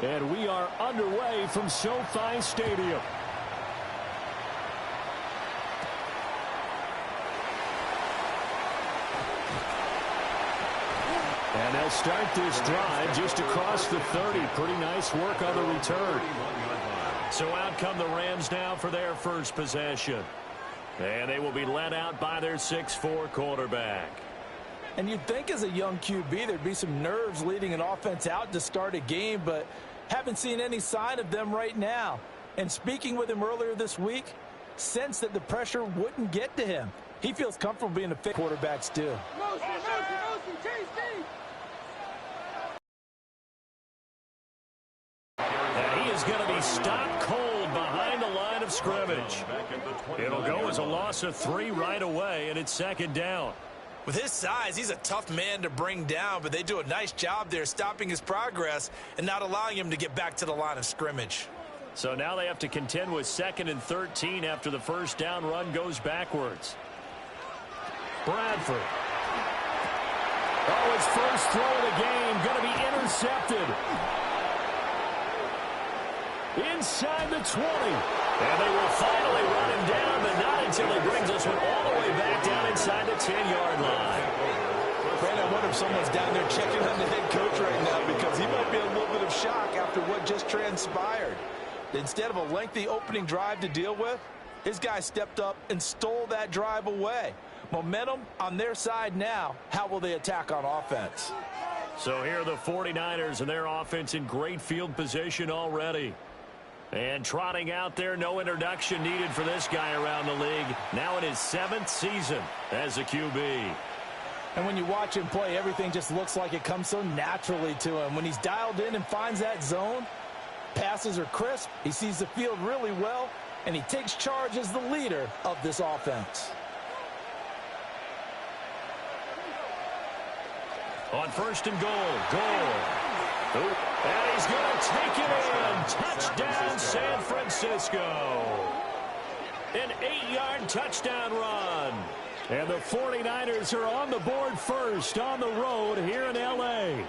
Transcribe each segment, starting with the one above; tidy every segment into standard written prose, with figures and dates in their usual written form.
And we are underway from SoFi Stadium. And they'll start this drive just across the 30. Pretty nice work on the return. So out come the Rams now for their first possession. And they will be led out by their 6'4" quarterback. And you'd think as a young QB there'd be some nerves leading an offense out to start a game, but haven't seen any sign of them right now. And speaking with him earlier this week, sensed that the pressure wouldn't get to him. He feels comfortable being a fit. Quarterbacks do. And he is going to be stopped cold behind the line of scrimmage. It'll go as a loss of 3 right away, and it's second down. With his size, he's a tough man to bring down, but they do a nice job there stopping his progress and not allowing him to get back to the line of scrimmage. So now they have to contend with 2nd and 13 after the first down run goes backwards. Bradford. Oh, his first throw of the game going to be intercepted. Inside the 20. And they will finally run him down, but not until he brings us one all the way back down inside the 10-yard line. Brandon, I wonder if someone's down there checking on the head coach right now because he might be in a little bit of shock after what just transpired. Instead of a lengthy opening drive to deal with, his guy stepped up and stole that drive away. Momentum on their side now. How will they attack on offense? So here are the 49ers and their offense in great field position already. And trotting out there, no introduction needed for this guy around the league. Now in his 7th season as a QB. And when you watch him play, everything just looks like it comes so naturally to him. When he's dialed in and finds that zone, passes are crisp, he sees the field really well, and he takes charge as the leader of this offense. On 1st and goal. And he's going to take it in. Touchdown, San Francisco. An 8-yard touchdown run. And the 49ers are on the board first on the road here in L.A.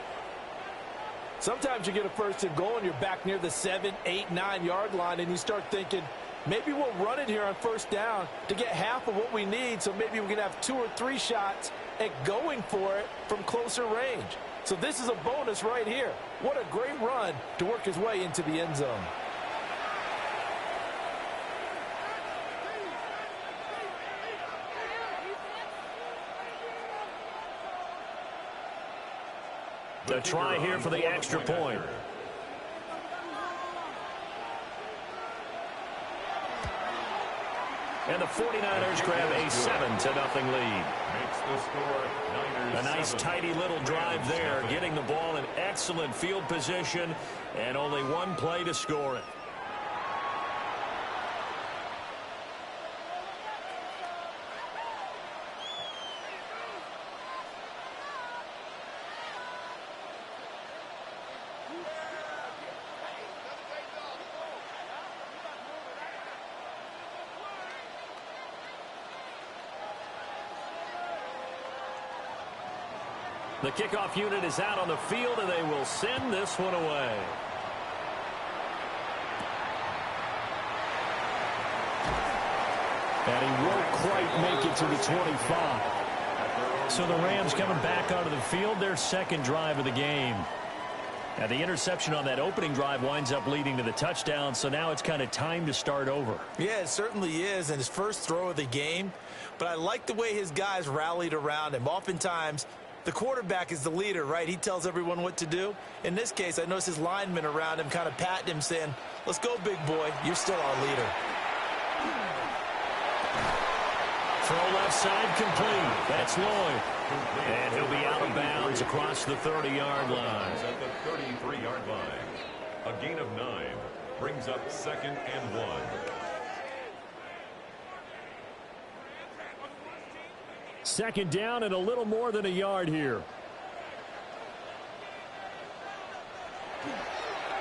Sometimes you get a 1st and goal and you're back near the 7, 8, 9-yard line, and you start thinking, maybe we'll run it here on 1st down to get half of what we need, so maybe we can have 2 or 3 shots at going for it from closer range. So this is a bonus right here. What a great run to work his way into the end zone. The try here for the extra point. And the 49ers grab a 7-0 lead. Makes the score A nice tidy little drive there, getting the ball in excellent field position, and only one play to score it. The kickoff unit is out on the field, and they will send this one away. And he won't quite make it to the 25. So the Rams coming back onto the field, their 2nd drive of the game. Now the interception on that opening drive winds up leading to the touchdown, so now it's kind of time to start over. Yeah, it certainly is, and his first throw of the game. But I like the way his guys rallied around him. Oftentimes, the quarterback is the leader, right? He tells everyone what to do. In this case, I noticed his linemen around him kind of patting him, saying, let's go, big boy. You're still our leader. Throw left side complete. That's Lloyd. And he'll be out of bounds across the 30-yard line. At the 33-yard line. A gain of 9 brings up 2nd and 1. Second down and a little more than a yard here.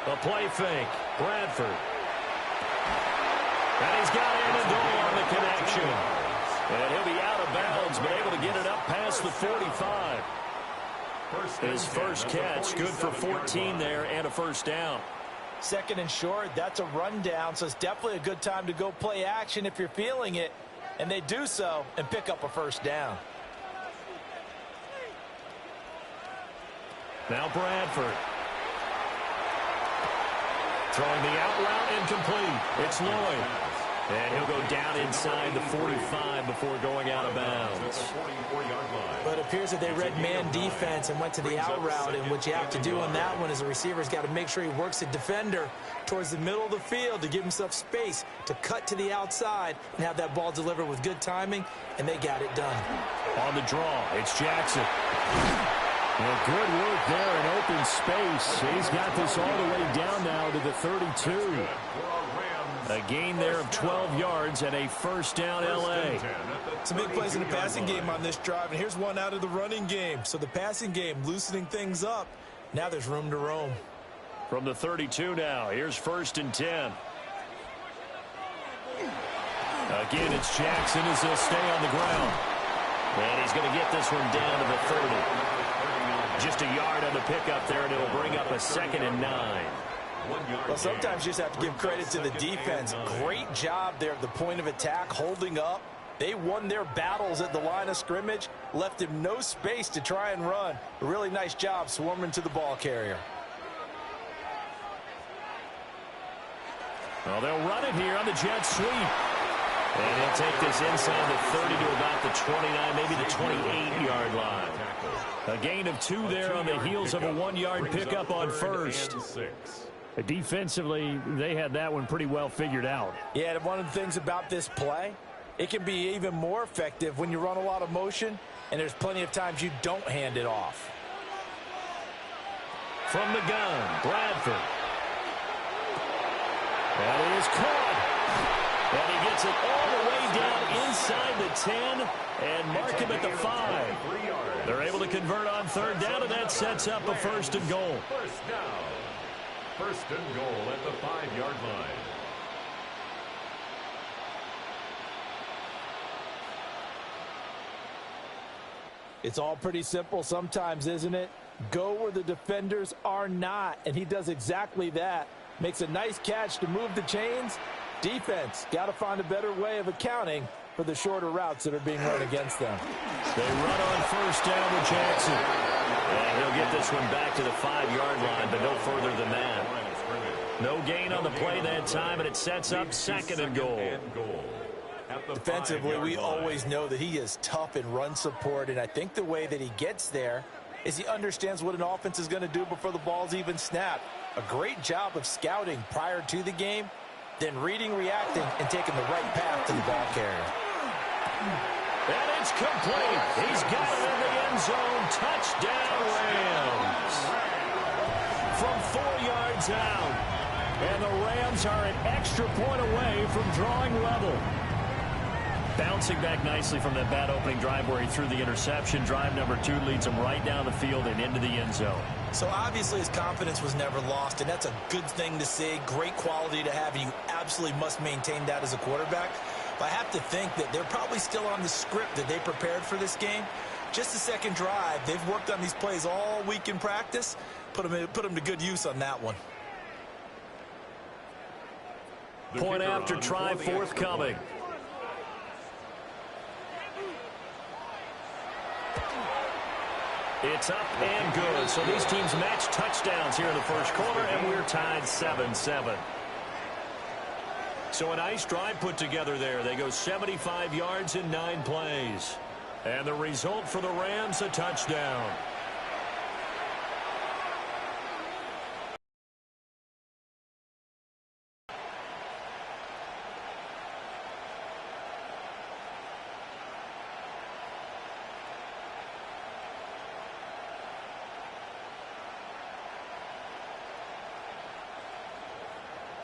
A play fake. Bradford. And he's got Amendola on the connection. And he'll be out of bounds, but able to get it up past the 45. His first catch, good for 14 there and a first down. Second and short, that's a rundown, so it's definitely a good time to go play action if you're feeling it. And they do so and pick up a first down. Now Bradford. Throwing the out route incomplete. It's Lloyd. And he'll go down inside the 45 before going out of bounds. But it appears that they read man defense and went to the out route. And what you have to do on that one is a receiver's got to make sure he works the defender towards the middle of the field to give himself space to cut to the outside and have that ball delivered with good timing. And they got it done. On the draw, it's Jackson. Well, good work there in open space. He's got this all the way down now to the 32. A gain there of 12 yards and a first down, L.A. Some big plays in the passing game on this drive, and here's one out of the running game. So the passing game loosening things up. Now there's room to roam. From the 32 now, here's first and 10. Again, it's Jackson as he'll stay on the ground. And he's going to get this one down to the 30. Just a yard on the pickup there, and it'll bring up a 2nd and 9. Well, sometimes you just have to give credit to the defense. Great job there at the point of attack, holding up. They won their battles at the line of scrimmage, left him no space to try and run. A really nice job swarming to the ball carrier. Well, they'll run it here on the jet sweep. And he'll take this inside the 30 to about the 29, maybe the 28-yard line. A gain of 2 there on the heels of a 1-yard pickup on first. Defensively, they had that one pretty well figured out. Yeah, and one of the things about this play, it can be even more effective when you run a lot of motion, and there's plenty of times you don't hand it off. From the gun, Bradford. That is caught. And he gets it all the way down inside the 10 and mark him at the 5. They're able to convert on third down, and that sets up a first and goal. First down. First and goal at the 5-yard line. It's all pretty simple sometimes, isn't it? Go where the defenders are not, and he does exactly that. Makes a nice catch to move the chains. Defense got to find a better way of accounting for the shorter routes that are being run against them. They run on first down with Jackson. And he'll get this one back to the 5-yard line, but no further than that. No gain on the play that time, and it sets up 2nd and goal. Defensively, we always know that he is tough in run support, and I think the way that he gets there is he understands what an offense is going to do before the ball's even snapped. A great job of scouting prior to the game, then reading, reacting, and taking the right path to the ball carrier. And it's complete. He's got it in the end zone. Touchdown, Rams. From 4 yards out. And the Rams are an extra point away from drawing level. Bouncing back nicely from that bad opening drive where he threw the interception. Drive number 2 leads him right down the field and into the end zone. So obviously his confidence was never lost, and that's a good thing to see. Great quality to have, and you absolutely must maintain that as a quarterback. But I have to think that they're probably still on the script that they prepared for this game. Just the second drive. They've worked on these plays all week in practice. Put them to good use on that one. Point after try forthcoming. It's up and good. So these teams match touchdowns here in the first quarter, and we're tied 7-7. So a nice drive put together there. They go 75 yards in 9 plays. And the result for the Rams, a touchdown.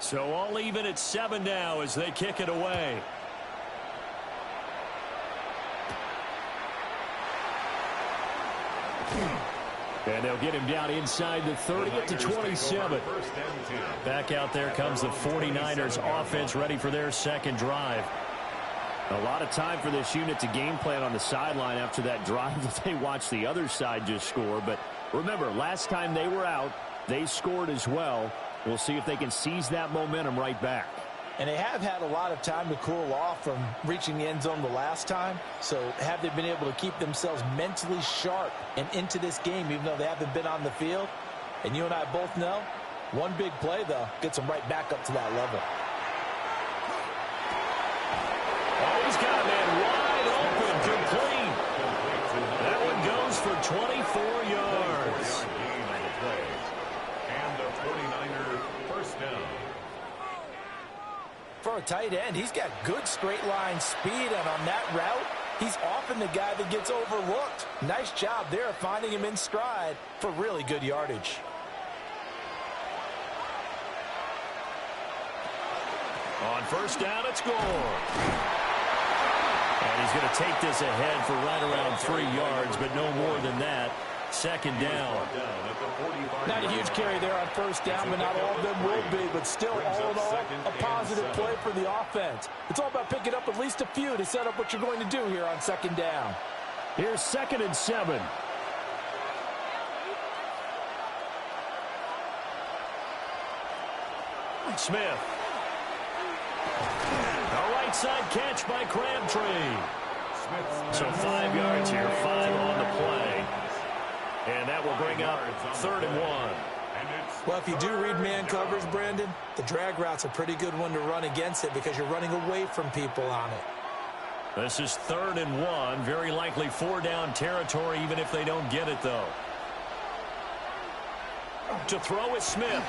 So all even at 7 now as they kick it away. And they'll get him down inside the 30 to 27. Back out there comes the 49ers offense ready for their second drive. A lot of time for this unit to game plan on the sideline after that drive that they watched the other side just score. But remember, last time they were out, they scored as well. We'll see if they can seize that momentum right back. And they have had a lot of time to cool off from reaching the end zone the last time. So have they been able to keep themselves mentally sharp and into this game, even though they haven't been on the field? And you and I both know, one big play, though, gets them right back up to that level. Oh, he's got a man wide open, complete. That one goes for 24 yards. And the 49er first down. For a tight end, he's got good straight line speed, and on that route, he's often the guy that gets overlooked. Nice job there finding him in stride for really good yardage. On first down, it's Gore. And he's going to take this ahead for right around 3 yards, but no more than that. Second down. Not a huge carry there on first down, but not all of them will be. But still, all in all, a positive play for the offense. It's all about picking up at least a few to set up what you're going to do here on second down. Here's 2nd and 7. Smith. A right side catch by Crabtree. So 5 yards here, 5 on the play. And that will bring up 3rd and 1. Well, if you do read man coverage, Brandon, the drag route's a pretty good one to run against it because you're running away from people on it. This is 3rd and 1. Very likely 4-down territory, even if they don't get it, though. To throw is Smith.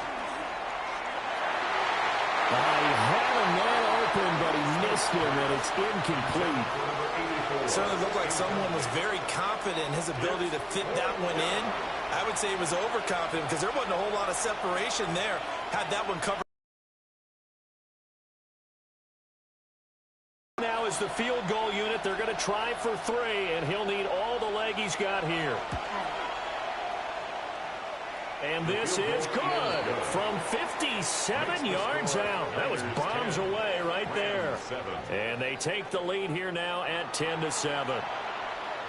He had a man open, but he missed him, and it's incomplete. It certainly looked like someone was very confident in his ability to fit that one in. I would say he was overconfident because there wasn't a whole lot of separation there. Had that one covered. Now is the field goal unit. They're going to try for 3, and he'll need all the leg he's got here. And this is good from 57 yards out. That was bombs away right there. And they take the lead here now at 10-7.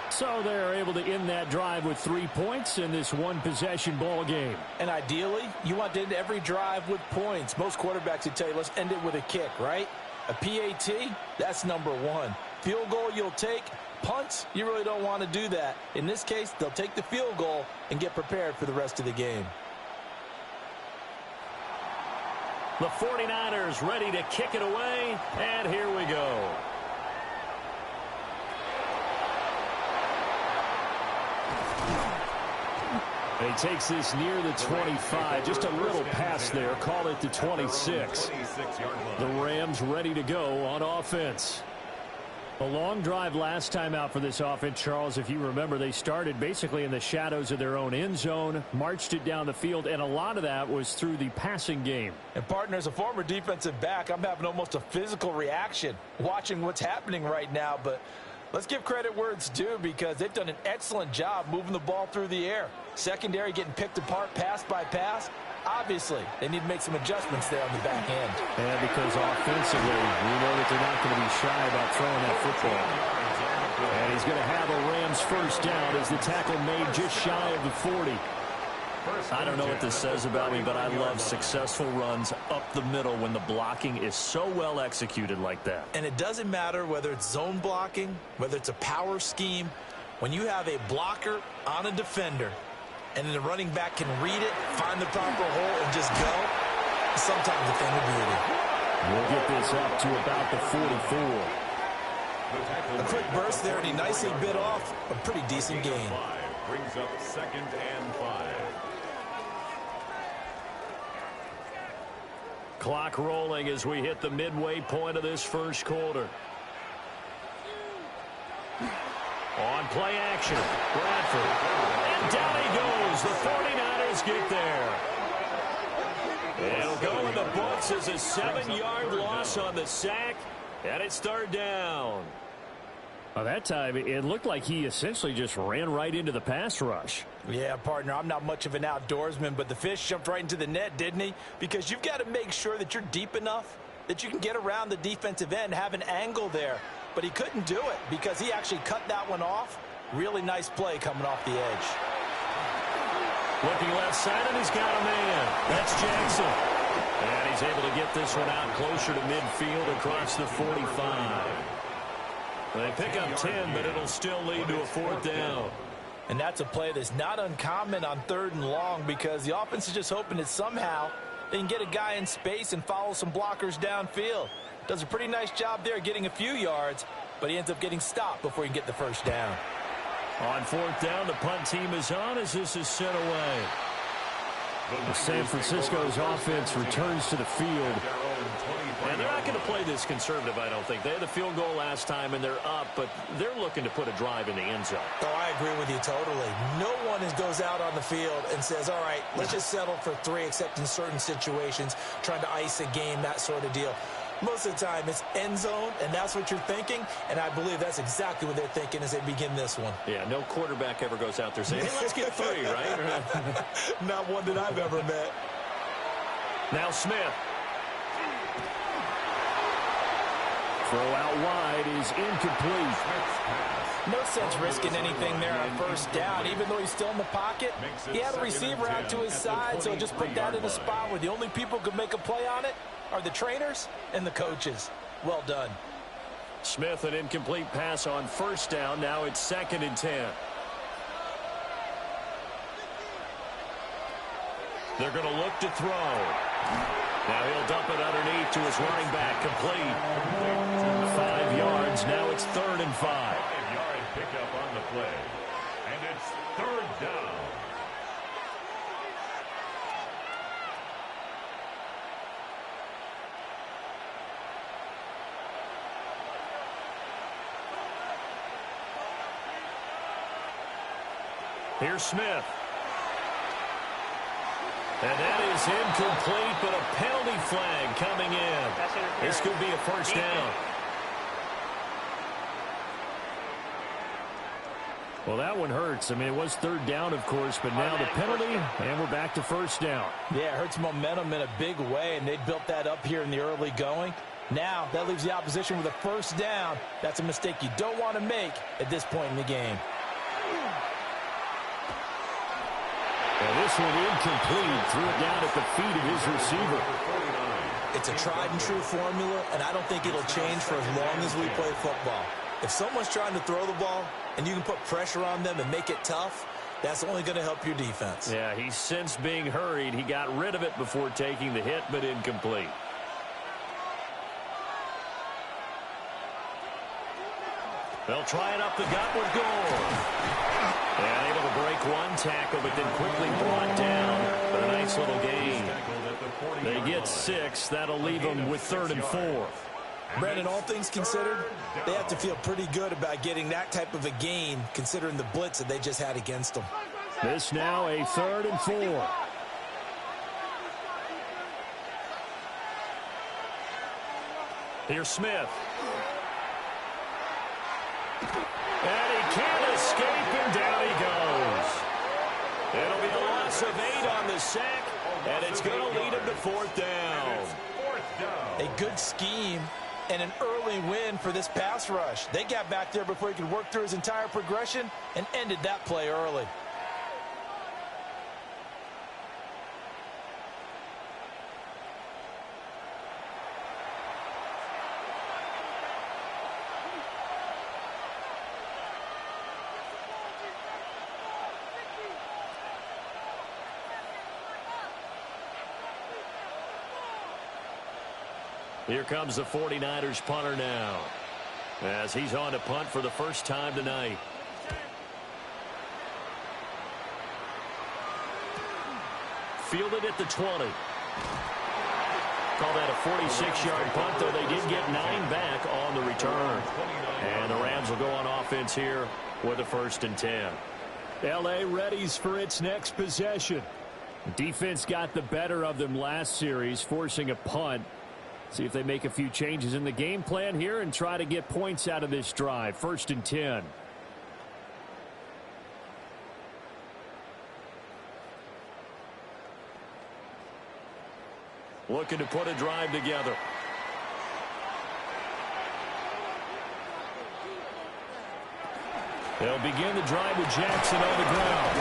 So they're able to end that drive with 3 points in this one-possession ball game. And ideally, you want to end every drive with points. Most quarterbacks would tell you, let's end it with a kick, right? A PAT, that's number 1. Field goal you'll take. Punts, you really don't want to do that. In this case, they'll take the field goal and get prepared for the rest of the game. The 49ers ready to kick it away, and here we go. He takes this near the 25. Just a little pass there. Call it the 26. The Rams ready to go on offense. A long drive last time out for this offense, Charles. If you remember, they started basically in the shadows of their own end zone, marched it down the field, and a lot of that was through the passing game. And, partner, as a former defensive back, I'm having almost a physical reaction watching what's happening right now. But let's give credit where it's due because they've done an excellent job moving the ball through the air. Secondary getting picked apart pass by pass. Obviously, they need to make some adjustments there on the back end. And because offensively, we know that they're not going to be shy about throwing that football. And he's going to have a Rams first down as the tackle made just shy of the 40. I don't know what this says about me, but I love successful runs up the middle when the blocking is so well executed like that. And it doesn't matter whether it's zone blocking, whether it's a power scheme. When you have a blocker on a defender, and then the running back can read it, find the proper hole, and just go, sometimes a thing of beauty. We'll get this up to about the 44. A quick burst there, and he nicely bit off a pretty decent gain. Brings up 2nd and 5. Clock rolling as we hit the midway point of this first quarter. On play action, Bradford. And down he goes. The 49ers get there. It'll go in the books as a 7-yard loss on the sack. And it's 3rd down. Well, that time, it looked like he essentially just ran right into the pass rush. Yeah, partner, I'm not much of an outdoorsman, but the fish jumped right into the net, didn't he? Because you've got to make sure that you're deep enough that you can get around the defensive end, have an angle there. But he couldn't do it because he actually cut that one off. Really nice play coming off the edge. Looking left side, and he's got a man. That's Jackson. And he's able to get this one out closer to midfield across the 45. They pick up 10, but it'll still lead to a 4th down. And that's a play that's not uncommon on 3rd and long, because the offense is just hoping that somehow they can get a guy in space and follow some blockers downfield. Does a pretty nice job there getting a few yards, but he ends up getting stopped before he can get the 1st down. On 4th down, the punt team is on as this is sent away. San Francisco's offense returns to the field. And they're not going to play this conservative, I don't think. They had the field goal last time, and they're up, but they're looking to put a drive in the end zone. Oh, I agree with you totally. No one goes out on the field and says, all right, let's just settle for 3, except in certain situations, trying to ice a game, that sort of deal. Most of the time, it's end zone, and that's what you're thinking, and I believe that's exactly what they're thinking as they begin this one. Yeah, no quarterback ever goes out there saying, hey, let's get 3, right? Not one that I've ever met. Now Smith. Throw out wide is incomplete. No sense risking anything there on 1st down, even though he's still in the pocket. He had a receiver out to his side, so just put that in a spot where the only people who could make a play on it are the trainers and the coaches. Well done. Smith, an incomplete pass on 1st down. Now it's 2nd and 10. They're going to look to throw. Now he'll dump it underneath to his running back, complete. 5 yards. Now it's 3rd and 5. 5-yard pickup on the play. And it's 3rd down. Here's Smith. And that is incomplete, but a penalty flag coming in. This could be a 1st down. Well, that one hurts. I mean, it was 3rd down, of course, but now the penalty, and we're back to 1st down. Yeah, it hurts momentum in a big way, and they built that up here in the early going. Now, that leaves the opposition with a 1st down. That's a mistake you don't want to make at this point in the game. And this one incomplete. Threw it down at the feet of his receiver. It's a tried-and-true formula, and I don't think it'll change for as long as we play football. If someone's trying to throw the ball and you can put pressure on them and make it tough, that's only going to help your defense. Yeah, he sensed being hurried. He got rid of it before taking the hit, but incomplete. They'll try it up the gut with Gore. And able to break one tackle, but then quickly brought down. But a nice little gain. They get 6. That'll leave them with 3rd and 4. Brandon, all things considered, they have to feel pretty good about getting that type of a gain, considering the blitz that they just had against them. This now a 3rd and 4. Here's Smith. And he can't escape, and down he goes. It'll be a loss of 8 on the sack, and it's going to lead him to 4th down. A good scheme and an early win for this pass rush. They got back there before he could work through his entire progression and ended that play early. Here comes the 49ers punter now, as he's on to punt for the first time tonight. Fielded at the 20. Call that a 46-yard punt, though they did get 9 back on the return. And the Rams will go on offense here with a 1st and 10. L.A. readies for its next possession. Defense got the better of them last series, forcing a punt. See if they make a few changes in the game plan here and try to get points out of this drive. 1st and 10. Looking to put a drive together. They'll begin the drive with Jackson on the ground.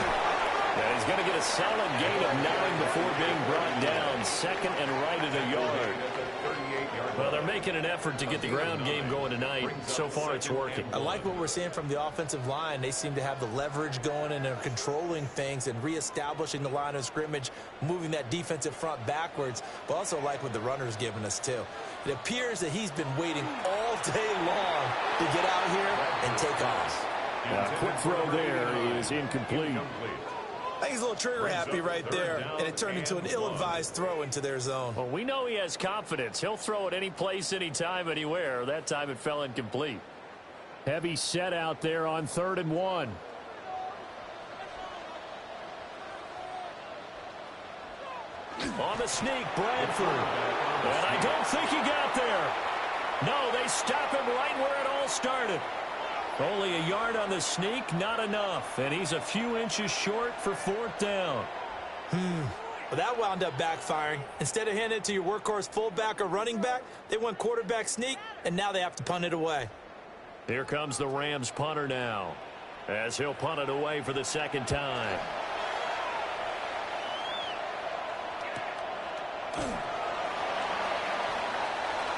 And he's going to get a solid gain of 9 before being brought down. Second and right at a yard. Well, they're making an effort to get the ground game going tonight. So far, it's working. I like what we're seeing from the offensive line. They seem to have the leverage going, and they're controlling things and reestablishing the line of scrimmage, moving that defensive front backwards. But also like what the runner's giving us, too. It appears that he's been waiting all day long to get out here and take off. Quick throw there is incomplete. I think he's a little trigger happy right there, and it turned into an ill-advised throw into their zone. Well, we know he has confidence. He'll throw it any place, anytime, anywhere. That time it fell incomplete. Heavy set out there on 3rd and 1. On the sneak, Bradford. And I don't think he got there. No, they stop him right where it all started. Only a yard on the sneak, not enough. And he's a few inches short for 4th down. Well, that wound up backfiring. Instead of handing it to your workhorse fullback or running back, they went quarterback sneak, and now they have to punt it away. Here comes the Rams punter now, as he'll punt it away for the 2nd time.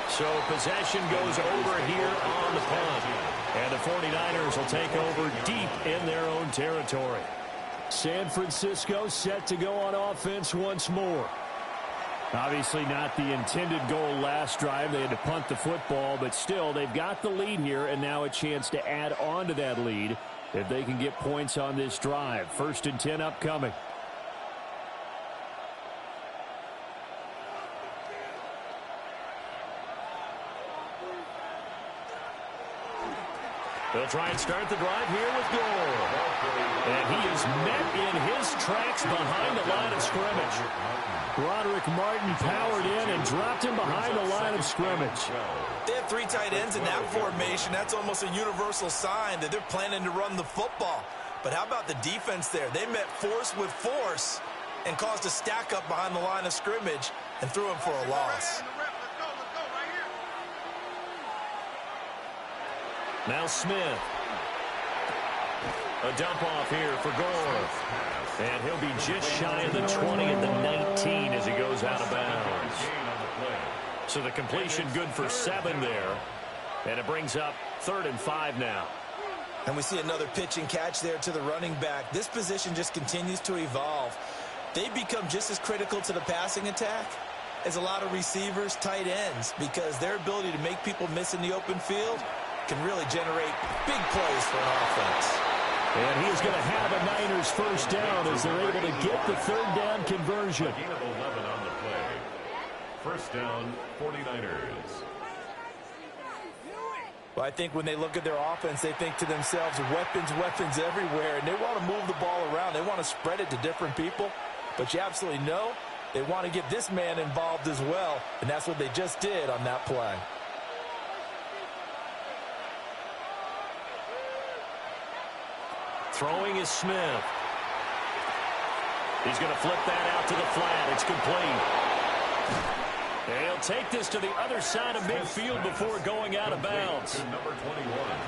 So possession goes over here on the punt. And the 49ers will take over deep in their own territory. San Francisco set to go on offense once more. Obviously not the intended goal last drive. They had to punt the football, but still they've got the lead here, and now a chance to add on to that lead if they can get points on this drive. 1st and 10 upcoming. They'll try and start the drive here with Gore. And he is met in his tracks behind the line of scrimmage. Broderick Martin powered in and dropped him behind the line of scrimmage. They have 3 tight ends in that formation. That's almost a universal sign that they're planning to run the football. But how about the defense there? They met force with force and caused a stack up behind the line of scrimmage and threw him for a loss. Now Smith. A dump off here for Gore. And he'll be just shy of the 20 at the 19 as he goes out of bounds. So the completion good for 7 there. And it brings up 3rd and 5 now. And we see another pitch and catch there to the running back. This position just continues to evolve. They become just as critical to the passing attack as a lot of receivers, tight ends, because their ability to make people miss in the open field can really generate big plays for an offense. And he is going to have a Niners 1st down as they're able to get the 3rd down conversion. Gain of 11 on the play. 1st down, 49ers. Well, I think when they look at their offense, they think to themselves, weapons, weapons everywhere, and they want to move the ball around. They want to spread it to different people, but you absolutely know they want to get this man involved as well, and that's what they just did on that play. Throwing is Smith. He's going to flip that out to the flat. It's complete. And he'll take this to the other side of midfield before going out of bounds.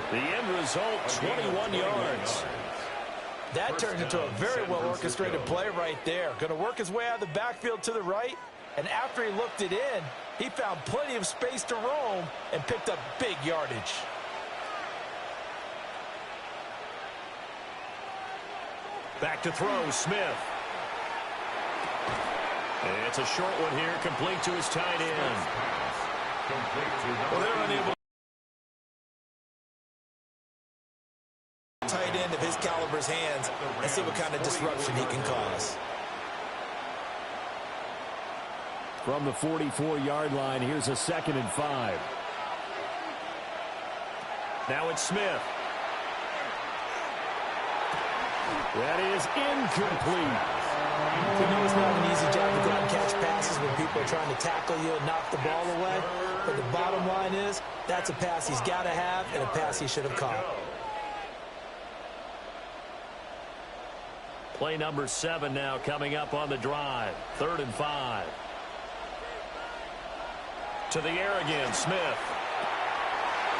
The end result, 21 yards. That turned into a very well-orchestrated play right there. Going to work his way out of the backfield to the right, and after he looked it in, he found plenty of space to roam and picked up big yardage. Back to throw, Smith. And it's a short one here, complete to his tight end. Well, they're unable to tight end of his caliber's hands and see what kind of disruption he can cause. From the 44-yard line, here's a 2nd and 5. Now it's Smith. That is incomplete. You know it's not an easy job to go out and catch passes when people are trying to tackle you and knock the ball away. But the bottom line is that's a pass he's got to have and a pass he should have caught. Play number 7 now coming up on the drive. 3rd and 5. To the air again, Smith.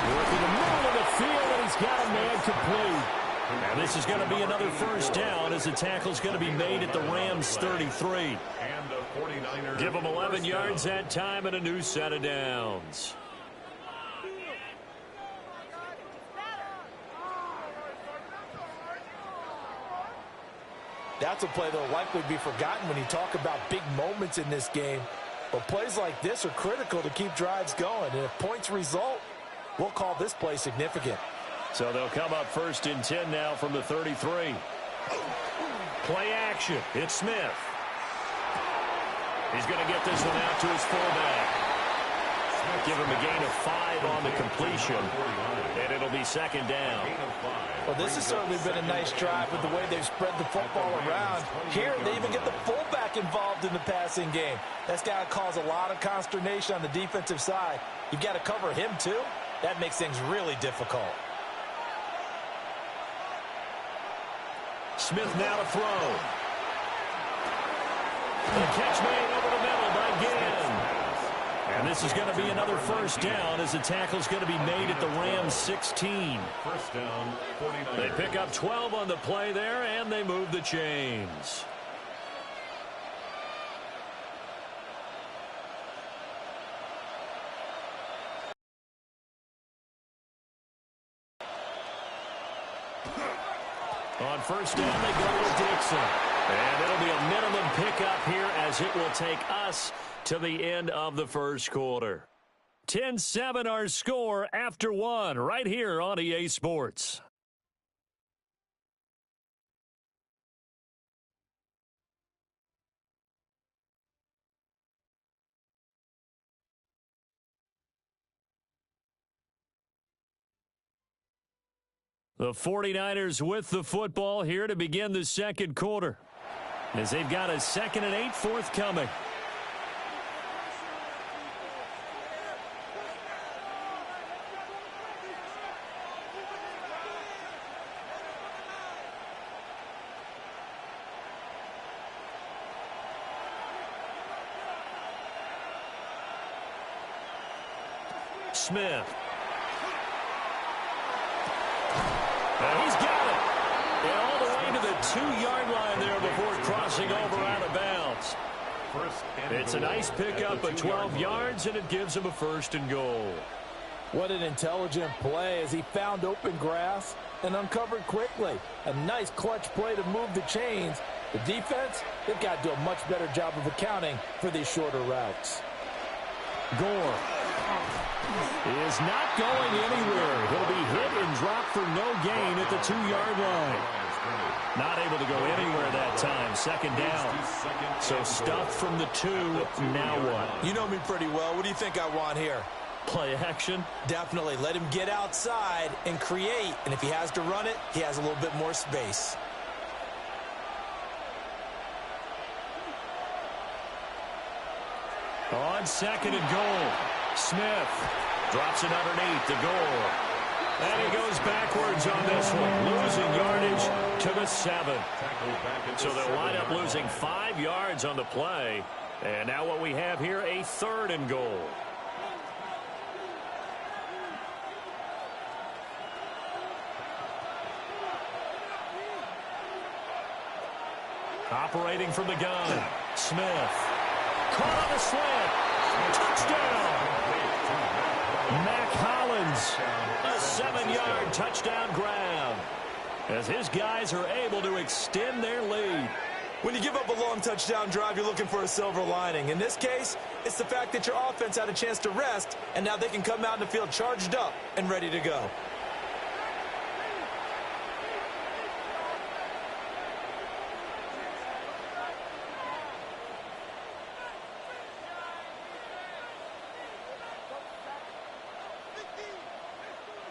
Working the middle of the field, and he's got a man complete. And this is going to be another first down as the tackle is going to be made at the Rams' 33. Give them 11 yards that time and a new set of downs. That's a play that will likely be forgotten when you talk about big moments in this game. But plays like this are critical to keep drives going. And if points result, we'll call this play significant. So they'll come up first and 10 now from the 33. Play action. It's Smith. He's going to get this one out to his fullback. Give him a gain of 5 on the completion, and it'll be second down. Well, this has certainly been a nice drive with the way they've spread the football around. Here, they even get the fullback involved in the passing game. That's got to cause a lot of consternation on the defensive side. You've got to cover him, too. That makes things really difficult. Smith now to throw. The catch made over the middle by Ginn. And this is going to be another first down as the tackle's going to be made at the Rams' 16. First down, 49. They pick up 12 on the play there, and they move the chains. On first down, they go with Dixon. And it'll be a minimum pickup here as it will take us to the end of the first quarter. 10-7 our score after one right here on EA Sports. The 49ers with the football here to begin the second quarter, as they've got a 2nd and 8 forthcoming. Smith. And he's got it. And all the way to the 2-yard line there before crossing over out of bounds. It's a nice pickup of 12 yards, and it gives him a 1st and goal. What an intelligent play as he found open grass and uncovered quickly. A nice clutch play to move the chains. The defense, they've got to do a much better job of accounting for these shorter routes. Gore is not going anywhere. He'll be hit and dropped for no gain at the 2-yard line. Not able to go anywhere that time. 2nd down. So stuffed from the 2. Now what? You know me pretty well. What do you think I want here? Play action? Definitely. Let him get outside and create. And if he has to run it, he has a little bit more space. On 2nd and goal. Smith drops it underneath the goal. And he goes backwards on this one, losing yardage to the 7. So they'll wind up losing 5 yards on the play. And now what we have here, a 3rd and goal. Operating from the gun, Smith. Caught on a slant. Touchdown. Mac Hollins, a 7-yard touchdown grab, as his guys are able to extend their lead. When you give up a long touchdown drive, you're looking for a silver lining. In this case, it's the fact that your offense had a chance to rest, and now they can come out in the field charged up and ready to go.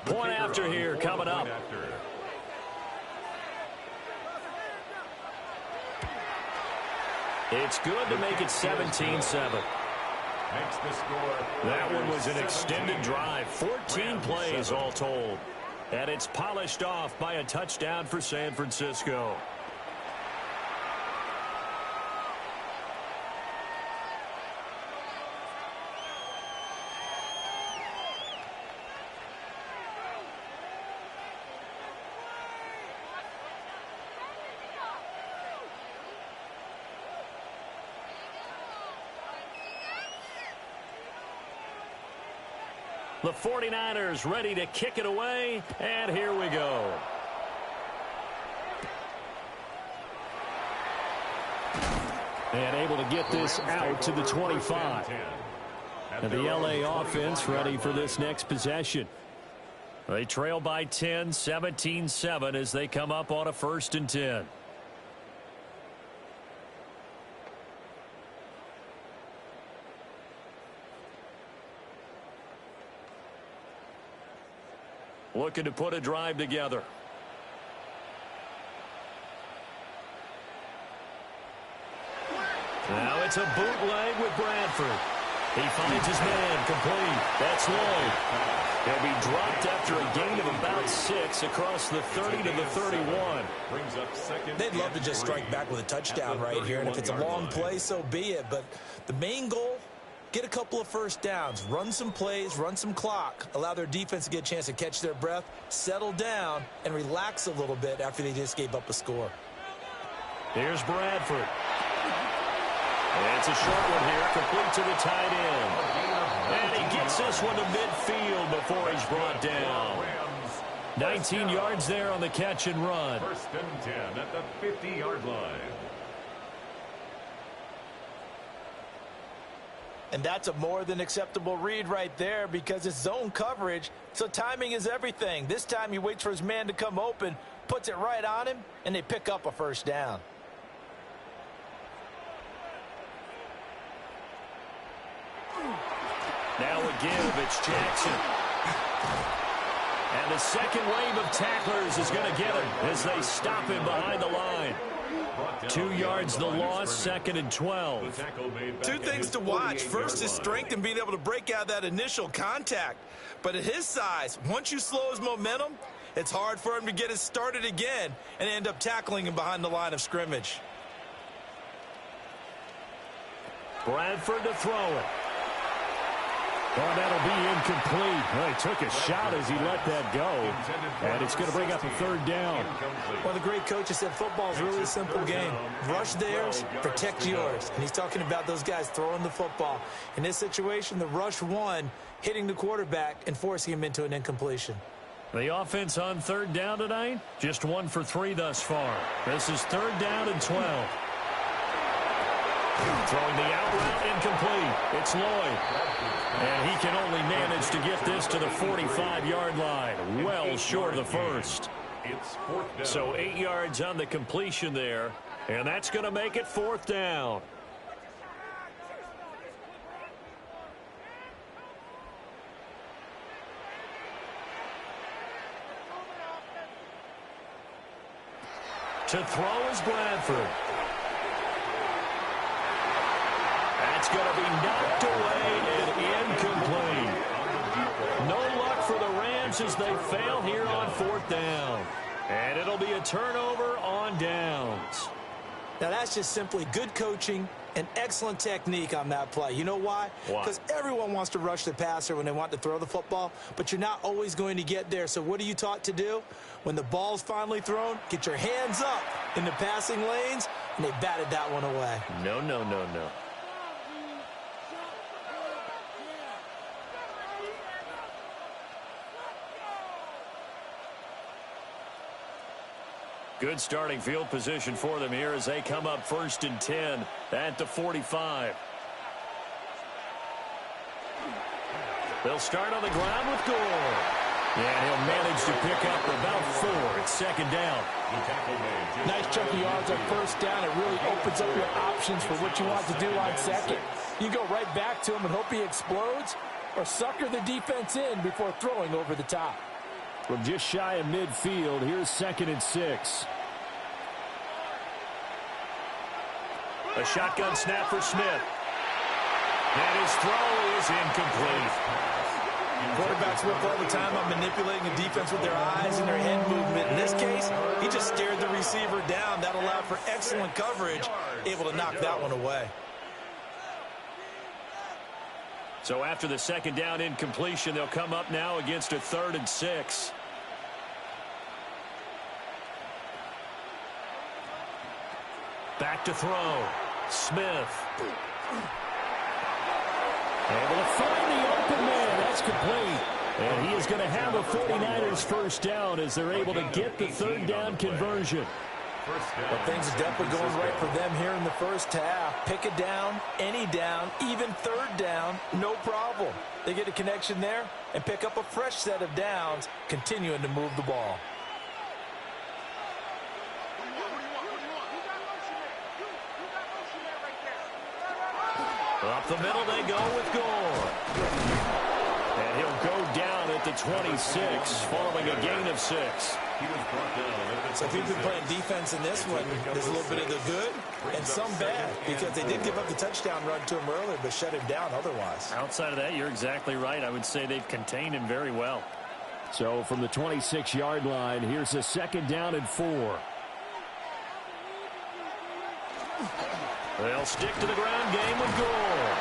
Point after here coming up. It's good to make it 17-7. That one was an extended drive. 14 plays all told. And it's polished off by a touchdown for San Francisco. The 49ers ready to kick it away, and here we go. And able to get this out to the 25. And the LA offense ready for this next possession. They trail by 10, 17-7 as they come up on a 1st and 10. Looking to put a drive together. Now it's a bootleg with Bradford. He finds his man complete. That's Lloyd. He'll be dropped after a gain of about 6 across the 30 to the 31. They'd love to just strike back with a touchdown right here, and if it's a long play, so be it. But the main goal, get a couple of first downs, run some plays, run some clock, allow their defense to get a chance to catch their breath, settle down, and relax a little bit after they just gave up a score. Here's Bradford. And it's a short one here, complete to the tight end. And he gets this one to midfield before he's brought down. 19 yards there on the catch and run. 1st and 10 at the 50-yard line. And that's a more than acceptable read right there because it's zone coverage, so timing is everything. This time he waits for his man to come open, puts it right on him, and they pick up a 1st down. Now a give, it's Jackson. And the second wave of tacklers is going to get him as they stop him behind the line. 2 yards the loss, 2nd and 12. Two things to watch. First, his strength and being able to break out that initial contact. But at his size, once you slow his momentum, it's hard for him to get it started again and end up tackling him behind the line of scrimmage. Bradford to throw it. Oh, that'll be incomplete. Well, he took a shot as he let that go. And it's going to bring up a 3rd down. Well, the great coach has said football is really a simple game. Rush theirs, protect yours. And he's talking about those guys throwing the football. In this situation, the rush won, hitting the quarterback and forcing him into an incompletion. The offense on 3rd down tonight, just 1 for 3 thus far. This is 3rd down and 12. Throwing the out route incomplete. It's Lloyd. And he can only manage to get this to the 45-yard line. Well short of the 1st. So 8 yards on the completion there. And that's going to make it 4th down. To throw is Bradford. That's going to be knocked away and incomplete. No luck for the Rams as they fail here on 4th down. And it'll be a turnover on downs. Now, that's just simply good coaching and excellent technique on that play. You know why? Because everyone wants to rush the passer when they want to throw the football, but you're not always going to get there. So what are you taught to do? When the ball's finally thrown, get your hands up in the passing lanes, and they batted that one away. No, no, no, no. Good starting field position for them here as they come up 1st and 10 at the 45. They'll start on the ground with Gore. And he'll manage to pick up about 4. It's 2nd down. Nice chunky yards on 1st down. It really opens up your options for what you want to do on 2nd. You go right back to him and hope he explodes or sucker the defense in before throwing over the top. From just shy of midfield, here's 2nd and 6. A shotgun snap for Smith. And his throw is incomplete. Quarterbacks work all the time on manipulating the defense with their eyes and their head movement. In this case, he just stared the receiver down. That allowed for excellent coverage, able to knock that one away. So after the 2nd down incompletion, they'll come up now against a 3rd and 6. Back to throw. Smith. Able to find the open man. That's complete. And he is going to have a 49ers first down as they're able to get the third down conversion. Well, things are definitely going right for them here in the first half. Pick a down, any down, even third down, no problem. They get a connection there and pick up a fresh set of downs, continuing to move the ball. Up the middle they go with Gore. And he'll go down at the 26 following a gain of 6. So if you've been playing defense in this one, there's a little bit of the good and some bad, because they did give up the touchdown run to him earlier but shut him down otherwise. Outside of that, you're exactly right. I would say they've contained him very well. So from the 26-yard line, here's a second down and 4. They'll stick to the ground game with Gore.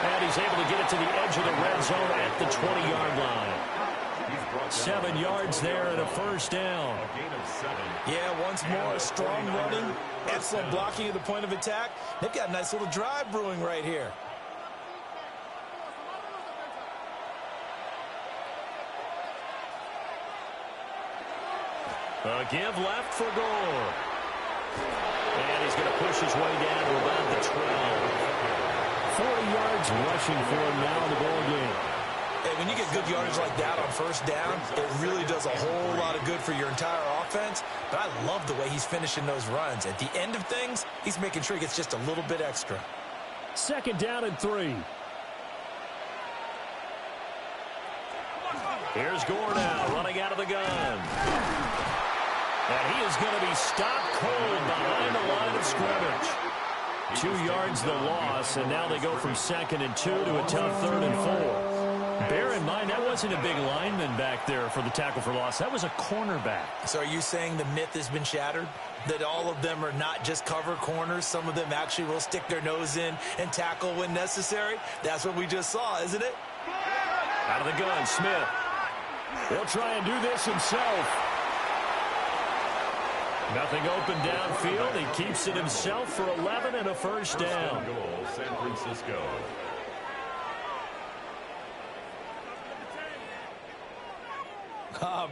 And he's able to get it to the edge of the red zone at the 20-yard line. 7 yards there and a first down. Yeah, once more, strong running, excellent blocking at the point of attack. They've got a nice little drive brewing right here. A give left for Gore. And he's going to push his way down to about the 12. 40 yards rushing for him now in the ball game. Hey, when you get good yardage like that on first down, it really does a whole lot of good for your entire offense. But I love the way he's finishing those runs. At the end of things, he's making sure he gets just a little bit extra. Second down and 3. Here's Gore now, running out of the gun. And he is going to be stopped cold behind the line of scrimmage. 2 yards the loss, and now they go from 2nd and 2 to a tough 3rd and 4. Bear in mind, that wasn't a big lineman back there for the tackle for loss. That was a cornerback. So are you saying the myth has been shattered? That all of them are not just cover corners? Some of them actually will stick their nose in and tackle when necessary? That's what we just saw, isn't it? Out of the gun, Smith. He'll try and do this himself. Nothing open downfield. He keeps it himself for 11 and a first down. Goal, San Francisco.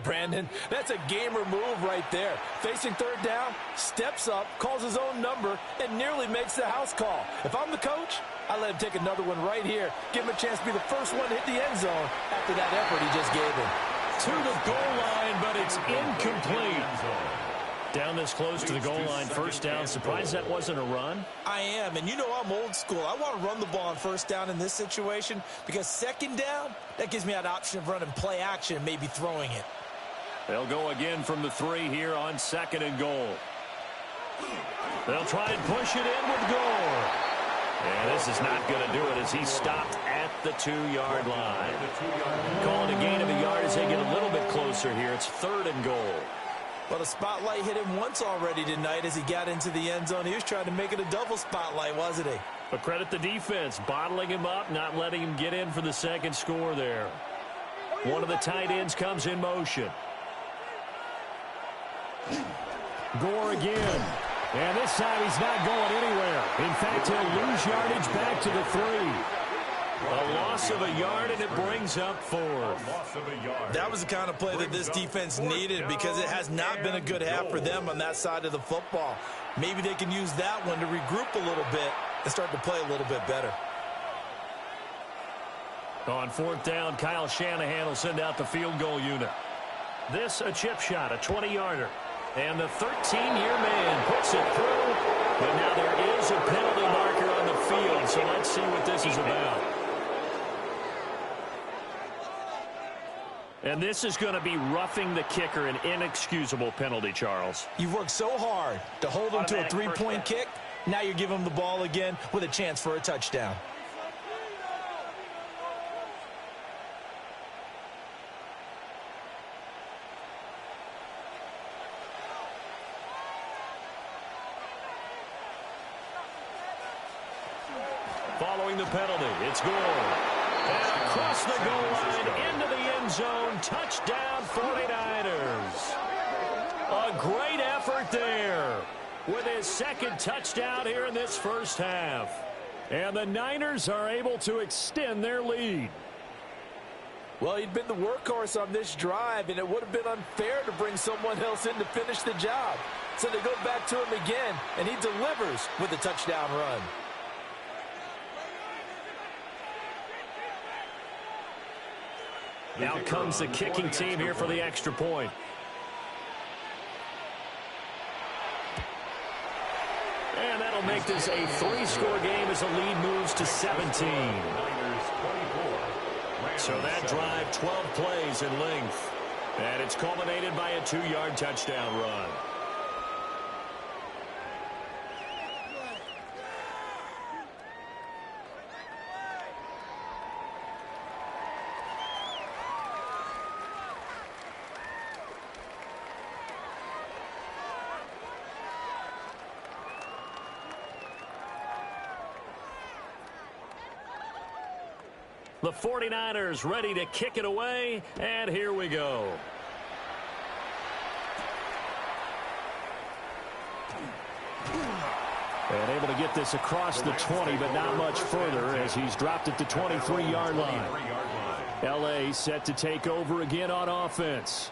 Brandon, that's a gamer move right there. Facing third down, steps up, calls his own number, and nearly makes the house call. If I'm the coach, I let him take another one right here. Give him a chance to be the first one to hit the end zone after that effort he just gave him. To the goal line, but it's incomplete. Down this close to the goal line, first down. Surprised that wasn't a run? I am, and you know I'm old school. I want to run the ball on first down in this situation because second down, that gives me an option of running play action and maybe throwing it. They'll go again from the 3 here on 2nd and goal. They'll try and push it in with Gore. And this is not going to do it as he's stopped at the 2-yard line. Calling a gain of a yard as they get a little bit closer here. It's 3rd and goal. Well, the spotlight hit him once already tonight as he got into the end zone. He was trying to make it a double spotlight, wasn't he? But credit the defense, bottling him up, not letting him get in for the second score there. One of the tight ends comes in motion. Gore again. And this time he's not going anywhere. In fact, he'll lose yardage back to the 3. A loss of a yard, and it brings up 4th. That was the kind of play that this defense needed because it has not been a good half for them on that side of the football. Maybe they can use that one to regroup a little bit and start to play a little bit better. On 4th down, Kyle Shanahan will send out the field goal unit. This a chip shot, a 20-yarder. And the 13-year man puts it through. But now there is a penalty marker on the field, so let's see what this is about. And this is going to be roughing the kicker, an inexcusable penalty, Charles. You've worked so hard to hold him to a 3-point kick. Now you're giving him the ball again with a chance for a touchdown. Following the penalty, it's Gore. And across the goal line, into the end zone, touchdown 49ers. A great effort there with his second touchdown here in this first half. And the Niners are able to extend their lead. Well, he'd been the workhorse on this drive, and it would have been unfair to bring someone else in to finish the job. So they go back to him again, and he delivers with a touchdown run. Now comes the kicking team here for the extra point. And that'll make this a 3-score game as the lead moves to 17. So that drive, 12 plays in length. And it's culminated by a 2-yard touchdown run. The 49ers ready to kick it away, and here we go. And able to get this across the 20, but not much further as he's dropped it to 23-yard line. L.A. set to take over again on offense.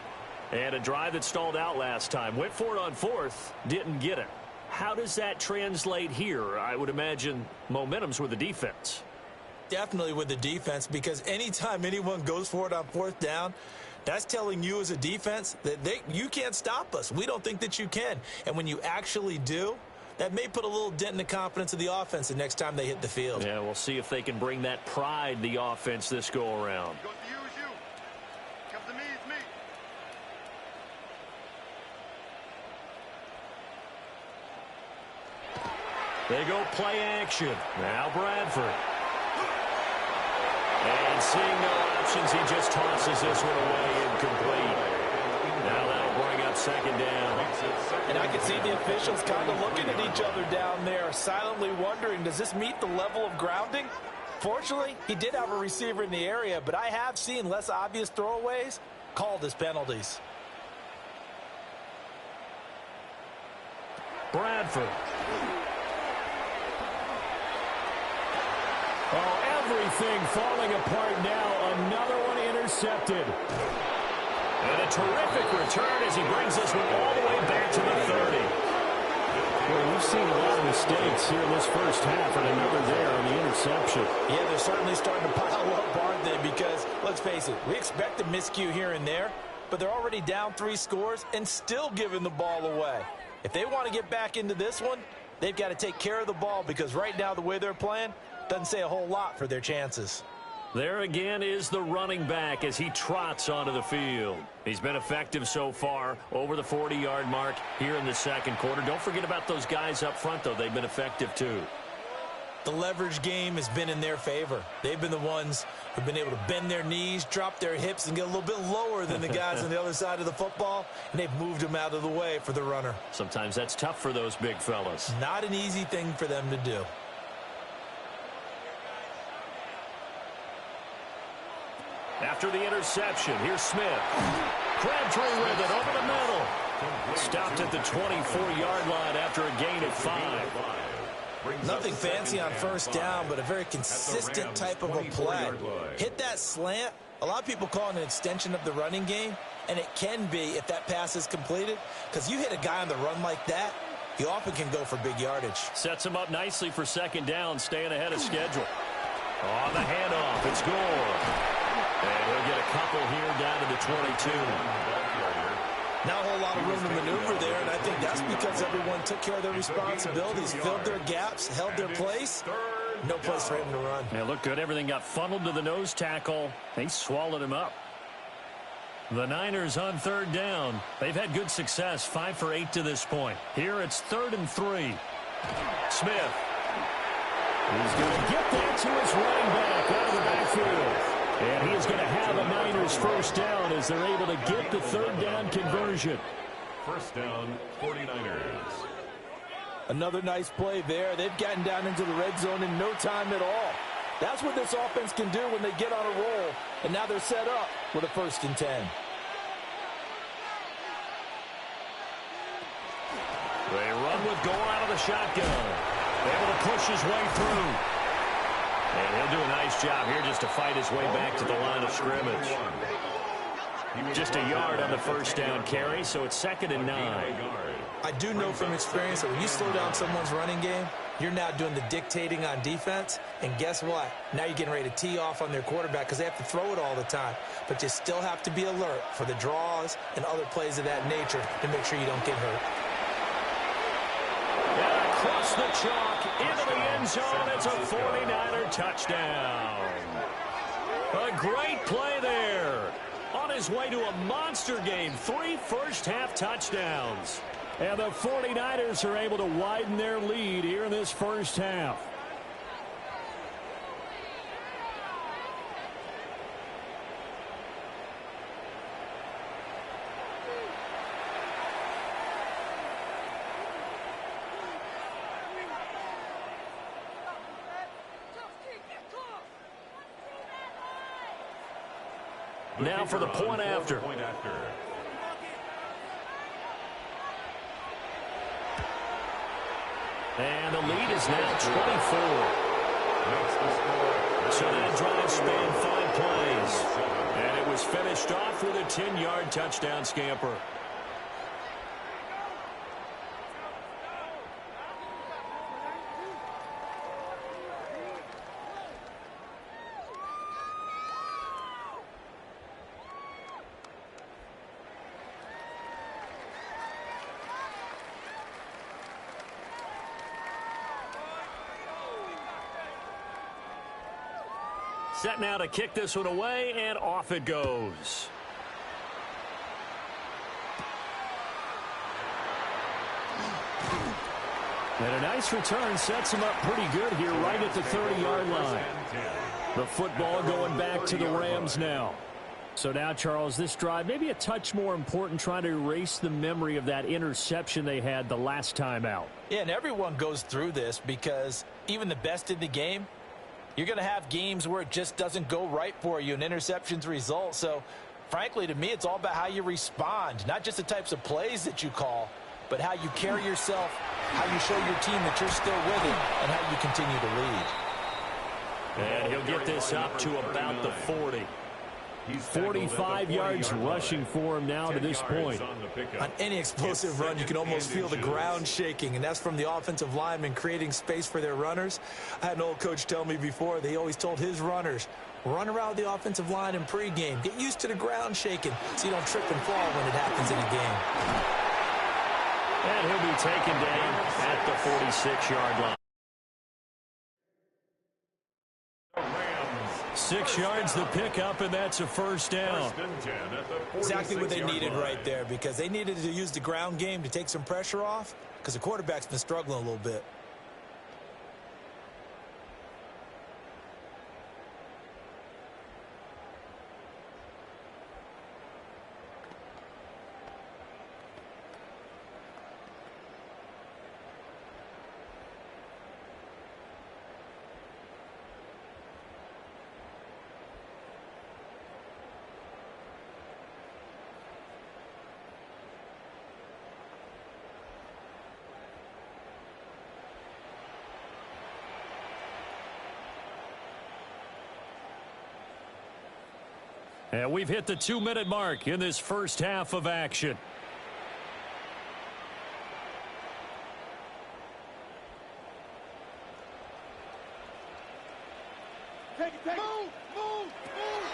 And a drive that stalled out last time. Went for it on 4th, didn't get it. How does that translate here? I would imagine momentum's with the defense. Definitely with the defense, because anytime anyone goes for it on 4th down, that's telling you as a defense that you can't stop us. We don't think that you can. And when you actually do, that may put a little dent in the confidence of the offense the next time they hit the field. Yeah, we'll see if they can bring that pride, the offense, this go-around. They go play action. Now Bradford. And seeing no options, he just tosses this one away incomplete. Now that'll bring up 2nd down. And I can see the officials kind of looking at each other down there, silently wondering, does this meet the level of grounding? Fortunately, he did have a receiver in the area, but I have seen less obvious throwaways called as penalties. Bradford. Oh, everything falling apart now. Another one intercepted. And a terrific return as he brings this one all the way back to the 30. Well, we've seen a lot of mistakes here in this first half, and another there on the interception. Yeah, they're certainly starting to pile up, aren't they? Because, let's face it, we expect a miscue here and there, but they're already down 3 scores and still giving the ball away. If they want to get back into this one, they've got to take care of the ball, because right now the way they're playing doesn't say a whole lot for their chances. There again is the running back as he trots onto the field. He's been effective so far, over the 40-yard mark here in the 2nd quarter. Don't forget about those guys up front, though. They've been effective, too. The leverage game has been in their favor. They've been the ones who've been able to bend their knees, drop their hips, and get a little bit lower than the guys on the other side of the football, and they've moved them out of the way for the runner. Sometimes that's tough for those big fellas. Not an easy thing for them to do. After the interception, here's Smith. Crabtree with it over the middle. Stopped at the 24-yard line after a gain of 5. Nothing fancy on 1st down, but a very consistent type of a play. Hit that slant. A lot of people call it an extension of the running game, and it can be if that pass is completed, because you hit a guy on the run like that, he often can go for big yardage. Sets him up nicely for 2nd down, staying ahead of schedule. On the handoff, it's Gore. And he'll get a couple here down to the 22. Not a whole lot of room to maneuver there, and I think that's because everyone took care of their responsibilities, filled their gaps, held their place. No place for him to run. Yeah, looked good. Everything got funneled to the nose tackle. They swallowed him up. The Niners on 3rd down. They've had good success, 5 for 8 to this point. Here it's 3rd and 3. Smith. He's going to get that to his running back out of the backfield. And he is going to have a Niners 1st down as they're able to get the 3rd down conversion. 1st down, 49ers. Another nice play there. They've gotten down into the red zone in no time at all. That's what this offense can do when they get on a roll. And now they're set up with a 1st and 10. They run with Gore out of the shotgun. Able to push his way through. And he'll do a nice job here just to fight his way back to the line of scrimmage. Just a yard on the first down carry, so it's 2nd and 9. I do know from experience that when you slow down someone's running game, you're now doing the dictating on defense, and guess what? Now you're getting ready to tee off on their quarterback because they have to throw it all the time. But you still have to be alert for the draws and other plays of that nature to make sure you don't get hurt. And across the chalk, into the end zone, it's a 49er touchdown. A great play there. On his way to a monster game, 3 first-half touchdowns. And the 49ers are able to widen their lead here in this first half. Now for the point after. And the lead is now 24. So that drive spanned 5 plays. And it was finished off with a 10-yard touchdown scamper. Set now to kick this one away, and off it goes. And a nice return sets him up pretty good here right at the 30-yard line. The football going back to the Rams now. So now, Charles, this drive maybe a touch more important, trying to erase the memory of that interception they had the last time out. Yeah, and everyone goes through this because even the best in the game, you're going to have games where it just doesn't go right for you and interceptions result. So, frankly, to me, it's all about how you respond, not just the types of plays that you call, but how you carry yourself, how you show your team that you're still with it, and how you continue to lead. And he'll get this up to about the 40. 45 yards rushing for him now to this point. On any explosive run, you can almost feel the ground shaking, and that's from the offensive linemen creating space for their runners. I had an old coach tell me before, they always told his runners, run around the offensive line in pregame. Get used to the ground shaking so you don't trip and fall when it happens in a game. And he'll be taken down at the 46-yard line. 6 yards the pickup, and that's a first down. Exactly what they needed right there, because they needed to use the ground game to take some pressure off because the quarterback's been struggling a little bit. And we've hit the 2-minute mark in this first half of action.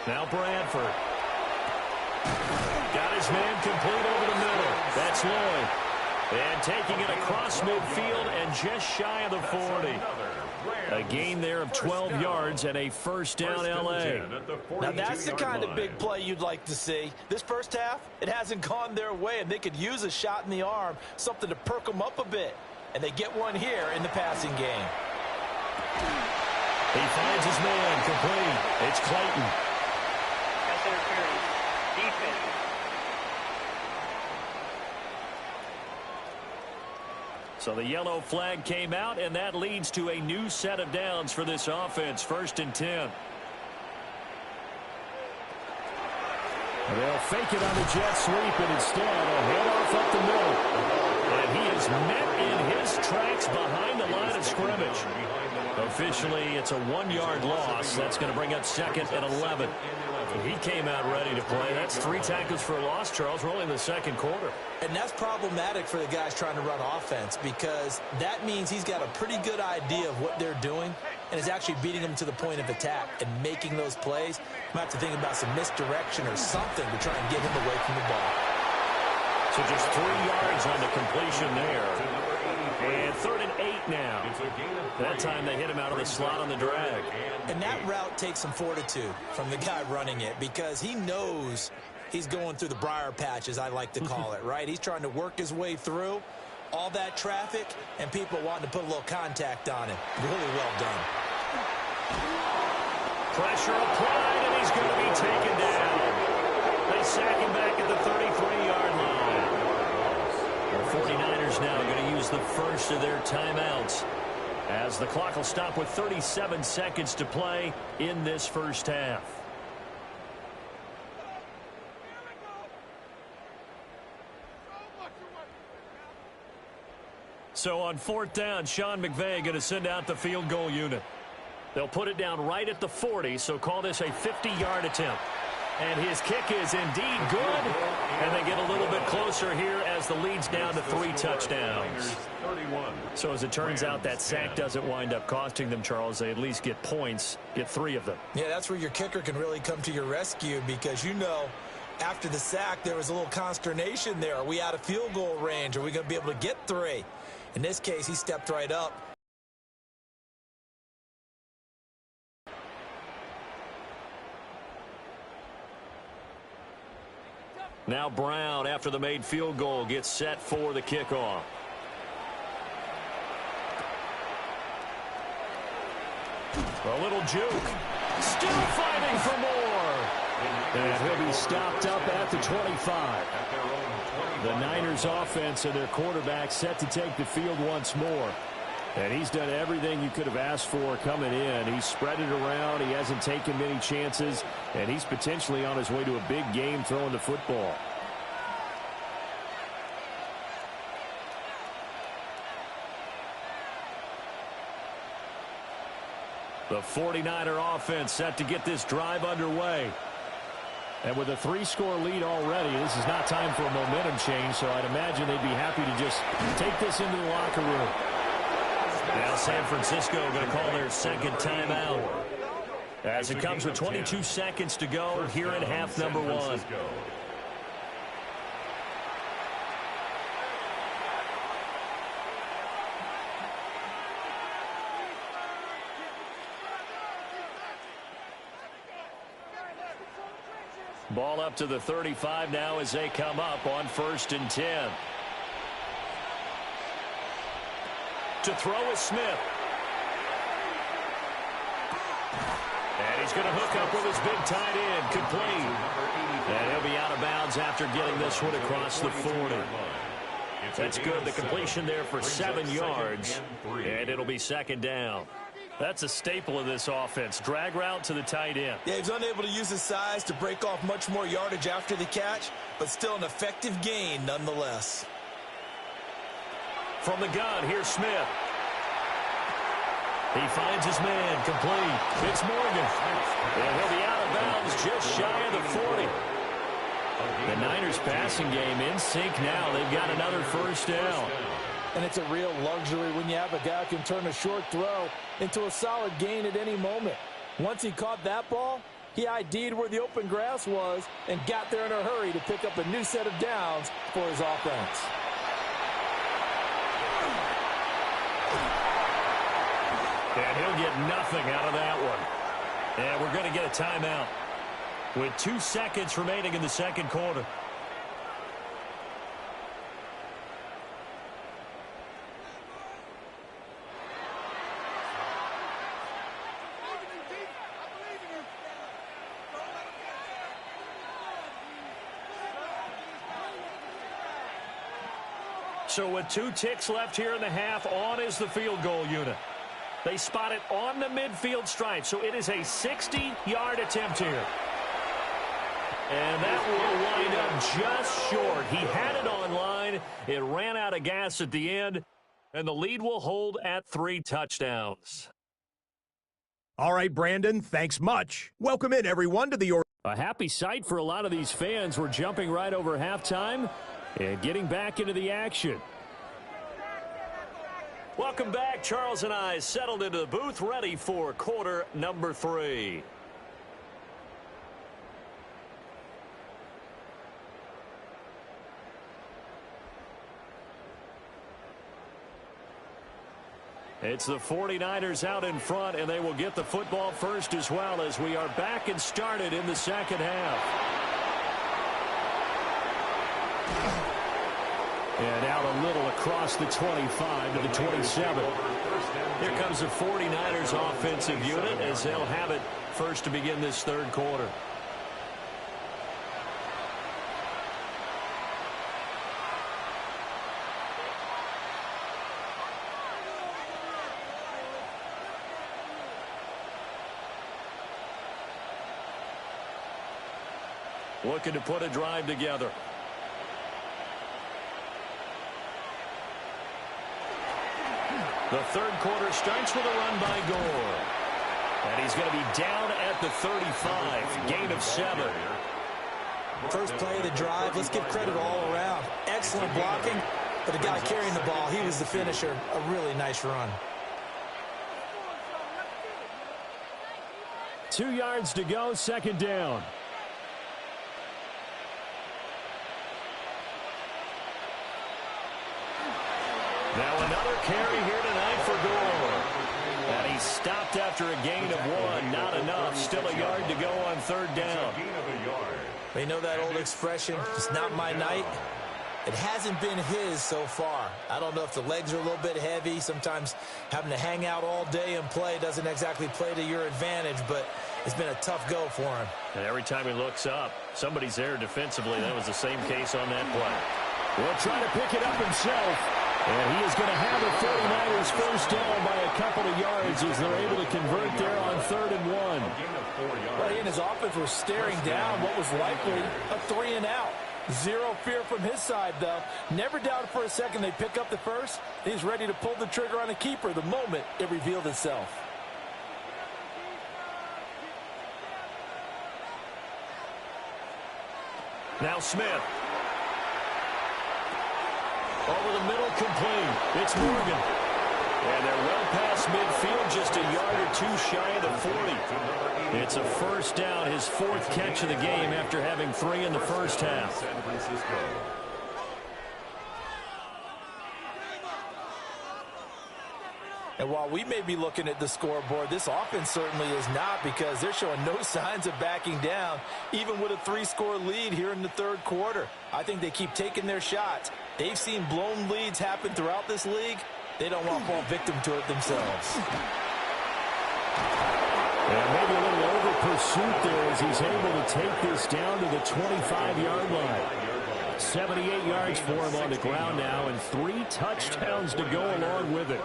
Now Bradford. Got his man complete over the middle. That's Lloyd. And taking it across midfield and just shy of the 40. A gain there of 12 yards and a first down L.A. Now that's the kind of big play you'd like to see. This first half, it hasn't gone their way, and they could use a shot in the arm, something to perk them up a bit. And they get one here in the passing game. He finds his man complete. It's Clayton. Pass interference. Defense. So the yellow flag came out, and that leads to a new set of downs for this offense. 1st and 10. They'll fake it on the jet sweep, and instead a handoff up the middle. And he is met in his tracks behind the line of scrimmage. The officially, it's a 1-yard loss. That's going to bring up 2nd and 11. He came out ready to play. That's 3 tackles for a loss, Charles. We're only in the second quarter. And that's problematic for the guys trying to run offense because that means he's got a pretty good idea of what they're doing and is actually beating them to the point of attack and making those plays. You might have to think about some misdirection or something to try and get him away from the ball. So just 3 yards on the completion there. And 3rd and 8 now. That time they hit him out of the slot on the drag. And that route takes some fortitude from the guy running it because he knows he's going through the briar patch, as I like to call it, right? He's trying to work his way through all that traffic and people wanting to put a little contact on him. Really well done. Pressure applied, and he's going to be taken down. They sack him back at the 33-yard line. The 49ers now going to use the first of their timeouts as the clock will stop with 37 seconds to play in this first half. So on 4th down, Sean McVay going to send out the field goal unit. They'll put it down right at the 40, so call this a 50-yard attempt. And his kick is indeed good, and they get a little bit closer here as the lead's down to 3 touchdowns. So as it turns out, that sack doesn't wind up costing them, Charles. They at least get points, get 3 of them. Yeah, that's where your kicker can really come to your rescue because, you know, after the sack, there was a little consternation there. Are we out of field goal range? Are we going to be able to get 3? In this case, he stepped right up. Now Brown, after the made field goal, gets set for the kickoff. A little juke. Still fighting for more. And he'll be stopped up at the 25. The Niners offense and their quarterback set to take the field once more. And he's done everything you could have asked for coming in. He's spread it around. He hasn't taken many chances. And he's potentially on his way to a big game throwing the football. The 49er offense set to get this drive underway. And with a 3-score lead already, this is not time for a momentum change, so I'd imagine they'd be happy to just take this into the locker room. Now San Francisco going to call their 2nd timeout as it comes with 22 seconds to go here in half number 1. Ball up to the 35 now as they come up on 1st and 10. To throw is Smith. And he's going to hook up with his big tight end, complete. And he'll be out of bounds after getting this one across the 40. That's good. The completion there for 7 yards. And it'll be 2nd down. That's a staple of this offense. Drag route to the tight end. Yeah, he's unable to use his size to break off much more yardage after the catch, but still an effective gain nonetheless. From the gun, here's Smith. He finds his man, complete. It's Morgan. And he'll be out of bounds just shy of the 40. The Niners passing game in sync now. They've got another 1st down. And it's a real luxury when you have a guy who can turn a short throw into a solid gain at any moment. Once he caught that ball, he ID'd where the open grass was and got there in a hurry to pick up a new set of downs for his offense. And he'll get nothing out of that one. And we're going to get a timeout with 2 seconds remaining in the second quarter. So with 2 ticks left here in the half, on is the field goal unit. They spot it on the midfield stripe, so it is a 60-yard attempt here. And that will wind up just short. He had it on line. It ran out of gas at the end, and the lead will hold at 3 touchdowns. All right, Brandon, thanks much. Welcome in, everyone, to the... A happy sight for a lot of these fans. We're jumping right over halftime and getting back into the action. Welcome back. Charles and I settled into the booth, ready for quarter number 3. It's the 49ers out in front, and they will get the football first as well as we are back and started in the second half. And out a little across the 25 to the 27. Here comes the 49ers offensive unit as they'll have it first to begin this third quarter. Looking to put a drive together. The third quarter starts with a run by Gore. And he's going to be down at the 35. Gain of 7. First play of the drive, let's give credit all around. Excellent blocking, but the guy carrying the ball, he was the finisher. A really nice run. 2 yards to go, second down. Now another carry here tonight for Gore. And he's stopped after a gain of 1. Not enough. Still a yard to go on third down. You know that old expression, it's not my night? It hasn't been his so far. I don't know if the legs are a little bit heavy. Sometimes having to hang out all day and play doesn't exactly play to your advantage, but it's been a tough go for him. And every time he looks up, somebody's there defensively. That was the same case on that play. Will try to pick it up himself. And he is going to have the 49ers first down by a couple of yards as they're able to convert there on 3rd and 1. Well, he and his offense were staring down what was likely a 3 and out. Zero fear from his side, though. Never doubted for a second they pick up the first. He's ready to pull the trigger on a keeper the moment it revealed itself. Now Smith. Over the middle, complete. It's Morgan. And they're well past midfield, just a yard or 2 shy of the 40. It's a first down, his 4th catch of the game after having 3 in the first half. And while we may be looking at the scoreboard, this offense certainly is not, because they're showing no signs of backing down, even with a 3-score lead here in the third quarter. I think they keep taking their shots. They've seen blown leads happen throughout this league. They don't want to fall victim to it themselves. And maybe a little over pursuit there as he's able to take this down to the 25-yard line. 78 yards for him on the ground now, and 3 touchdowns to go along with it.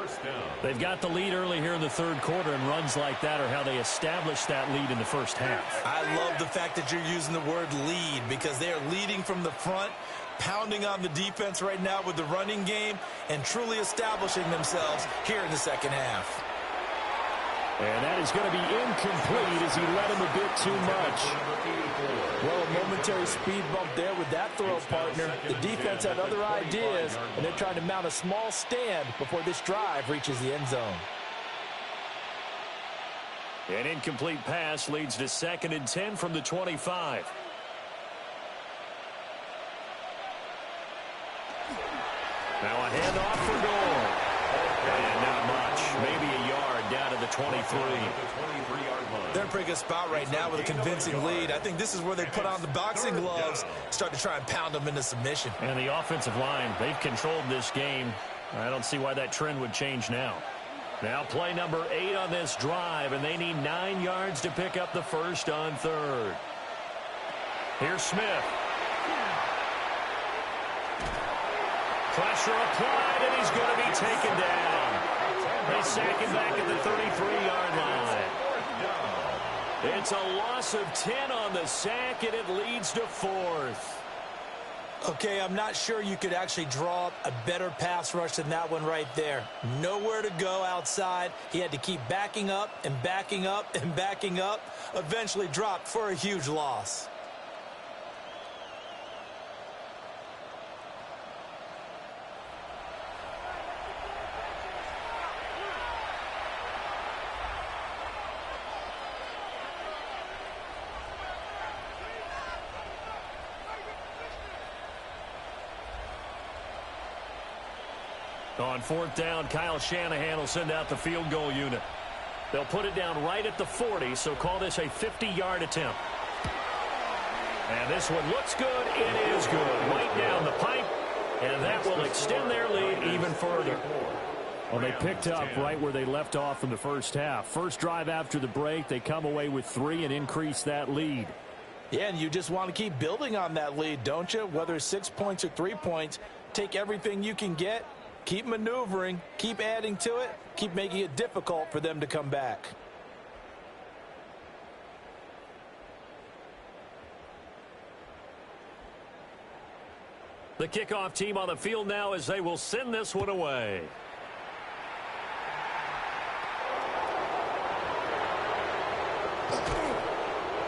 They've got the lead early here in the third quarter, and runs like that are how they establish that lead in the first half. I love the fact that you're using the word lead, because they are leading from the front, pounding on the defense right now with the running game, and truly establishing themselves here in the second half. And that is going to be incomplete as he led him a bit too much. Well, a momentary speed bump there with that throw, partner. The defense had other ideas, and they're trying to mount a small stand before this drive reaches the end zone. An incomplete pass leads to 2nd and 10 from the 25. Now a handoff for Gore. And not much. Maybe a yard down to the 23. They're in a pretty good spot right now with a convincing lead. I think this is where they put on the boxing gloves, start to try and pound them into submission. And the offensive line, they've controlled this game. I don't see why that trend would change now. Now play number 8 on this drive, and they need 9 yards to pick up the first on 3rd. Here's Smith. Pressure applied, and he's going to be taken down. They sack him back at the 33-yard line. It's a loss of 10 on the sack, and it leads to 4th. Okay, I'm not sure you could actually draw up a better pass rush than that one right there. Nowhere to go outside. He had to keep backing up and backing up and backing up. Eventually dropped for a huge loss. On fourth down, Kyle Shanahan will send out the field goal unit. They'll put it down right at the 40, so call this a 50-yard attempt. And this one looks good. It is good. Right down the pipe, and that will extend their lead even further. Well, they picked up right where they left off in the first half. First drive after the break, they come away with 3 and increase that lead. Yeah, and you just want to keep building on that lead, don't you? Whether it's 6 points or 3 points, take everything you can get. Keep maneuvering, keep adding to it, keep making it difficult for them to come back. The kickoff team on the field now as they will send this one away.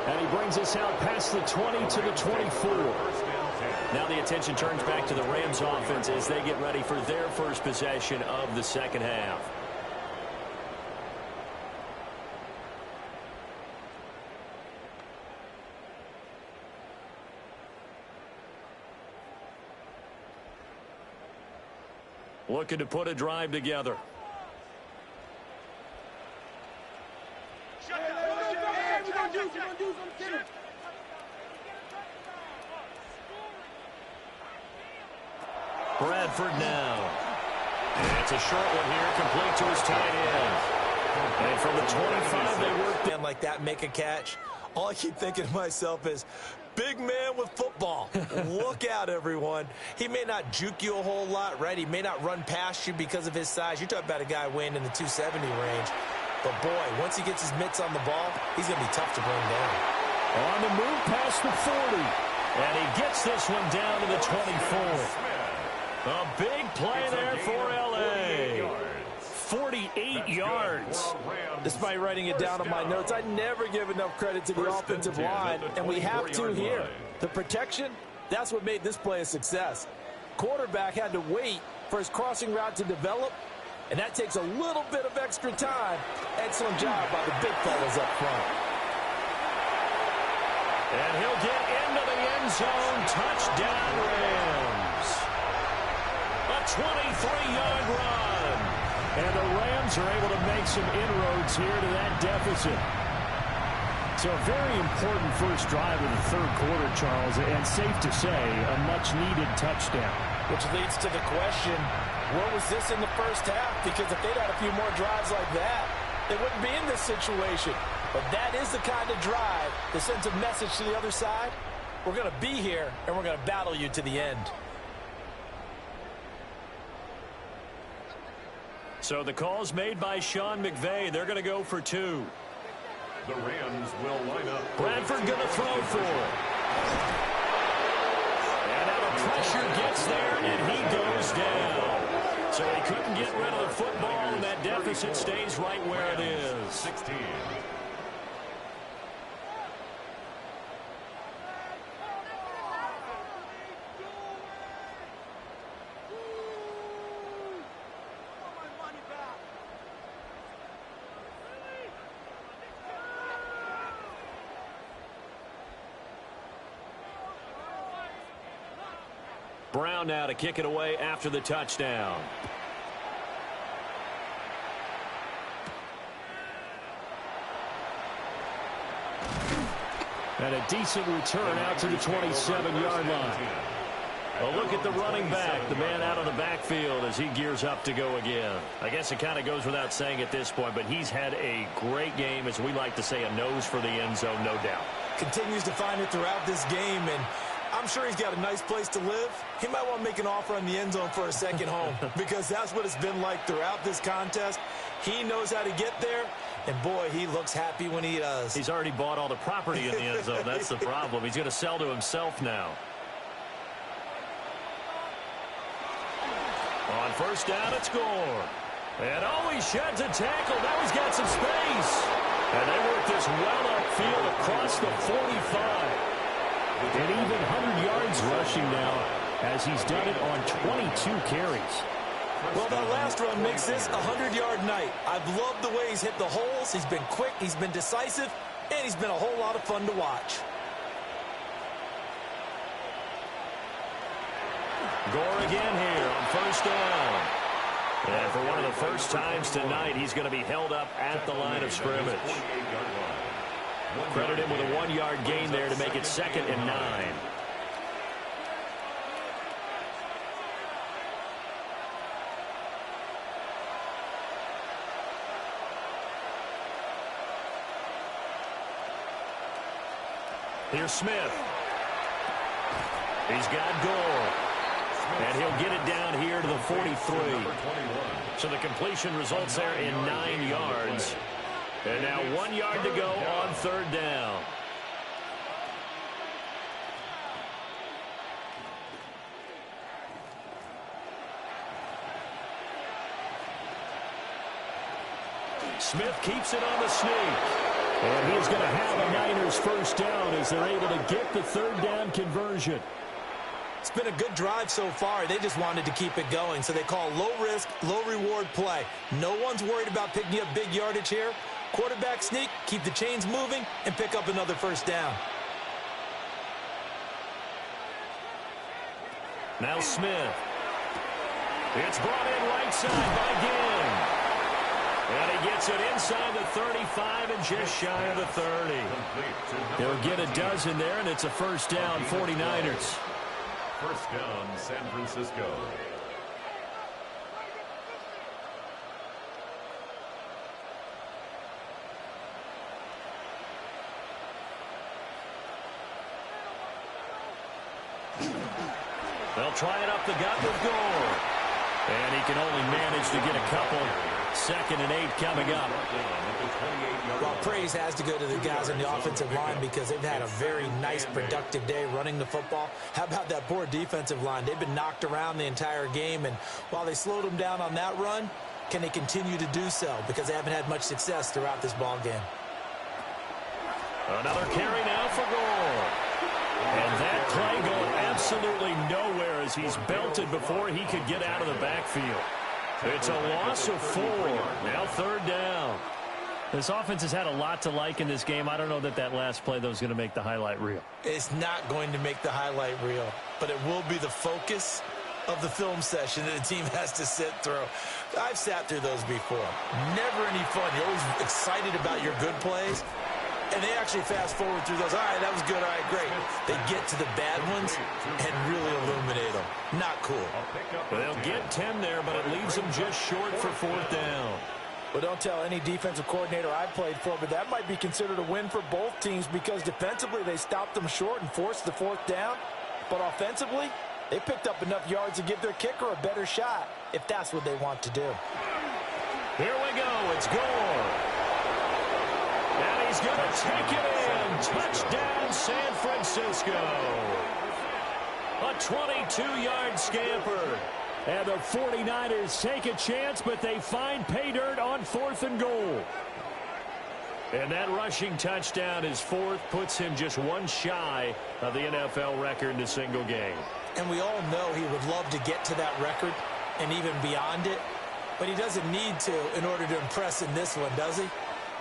And he brings us out past the 20 to the 24. Now the attention turns back to the Rams offense as they get ready for their first possession of the second half. Looking to put a drive together. Bradford now. And it's a short one here, complete to his tight end. And from the 25, they work Man like that, make a catch. All I keep thinking to myself is, big man with football. Look out, everyone. He may not juke you a whole lot, right? He may not run past you because of his size. You're talking about a guy weighing in the 270 range. But, boy, once he gets his mitts on the ball, he's going to be tough to bring down. On the move past the 40. And he gets this one down to the 24. A big play there for L.A. 48 yards. Despite writing it down on my notes, I never give enough credit to the offensive line, and we have to here. The protection, that's what made this play a success. Quarterback had to wait for his crossing route to develop, and that takes a little bit of extra time. Excellent job by the big fellas up front. And he'll get into the end zone. Touchdown, Rams. A 23-yard run. And the Rams are able to make some inroads here to that deficit. So a very important first drive of the third quarter, Charles, and safe to say, a much-needed touchdown. Which leads to the question, where was this in the first half? Because if they'd had a few more drives like that, they wouldn't be in this situation. But that is the kind of drive that sends a message to the other side. We're going to be here, and we're going to battle you to the end. So the call's made by Sean McVay. They're going to go for 2. The Rams will line up. Bradford going to throw for it. And now the pressure gets there, and he goes down. So he couldn't get rid of the football, and that deficit stays right where it is. 16. Brown now to kick it away after the touchdown. And a decent return out to the 27-yard line. Well, look at the running back, the man out of the backfield as he gears up to go again. I guess it kind of goes without saying at this point, but he's had a great game, as we like to say, a nose for the end zone, no doubt. Continues to find it throughout this game, and I'm sure he's got a nice place to live. He might want to make an offer on the end zone for a second home because that's what it's been like throughout this contest. He knows how to get there, and, boy, he looks happy when he does. He's already bought all the property in the end zone. That's the problem. He's going to sell to himself now. On first down, it's Gore. And he sheds a tackle. Now he's got some space. And they work this well upfield across the 45. And even 100 yards rushing now as he's done it on 22 carries. Well, that last run makes this a 100-yard night. I've loved the way he's hit the holes. He's been quick, he's been decisive, and he's been a whole lot of fun to watch. Gore again here on first down. And for one of the first times tonight, he's going to be held up at the line of scrimmage. Credit him with a 1-yard gain there to make it 2nd and 9. Here's Smith. He's got Gore. And he'll get it down here to the 43. So the completion results there in 9 yards. And now 1 yard to go on third down. Smith keeps it on the sneak. And he's going to have a Niners first down as they're able to get the third down conversion. It's been a good drive so far. They just wanted to keep it going, so they call low-risk, low-reward play. No one's worried about picking up big yardage here. Quarterback sneak, keep the chains moving, and pick up another first down. Now Smith. It's brought in right side by Ginn. And he gets it inside the 35 and just shy of the 30. They'll get a dozen there, and it's a first down, 49ers. First down, San Francisco. They'll try it up the gut with Gore. And he can only manage to get a couple. 2nd and 8 coming up. Well, praise has to go to the guys on the offensive line because they've had a very nice, productive day running the football. How about that poor defensive line? They've been knocked around the entire game, and while they slowed them down on that run, can they continue to do so? Because they haven't had much success throughout this ball game. Another carry now for Gore. And that play going absolutely nowhere as he's belted before he could get out of the backfield. It's a loss of 4. Now third down. This offense has had a lot to like in this game. I don't know that last play, though, is going to make the highlight reel. It's not going to make the highlight reel, but it will be the focus of the film session that the team has to sit through. I've sat through those before. Never any fun. You're always excited about your good plays, and they actually fast forward through those. All right, that was good. All right, great. They get to the bad ones and really illuminate them. Not cool. They'll get 10 there, but it leaves them just short for 4th down. Well, don't tell any defensive coordinator I've played for, but that might be considered a win for both teams because defensively they stopped them short and forced the 4th down. But offensively, they picked up enough yards to give their kicker a better shot if that's what they want to do. Here we go. It's Gore. And he's going to take it in. Touchdown, San Francisco. A 22-yard scamper. And the 49ers take a chance, but they find pay dirt on 4th and goal. And that rushing touchdown is 4th, puts him just one shy of the NFL record in a single game. And we all know he would love to get to that record and even beyond it, but he doesn't need to in order to impress in this one, does he?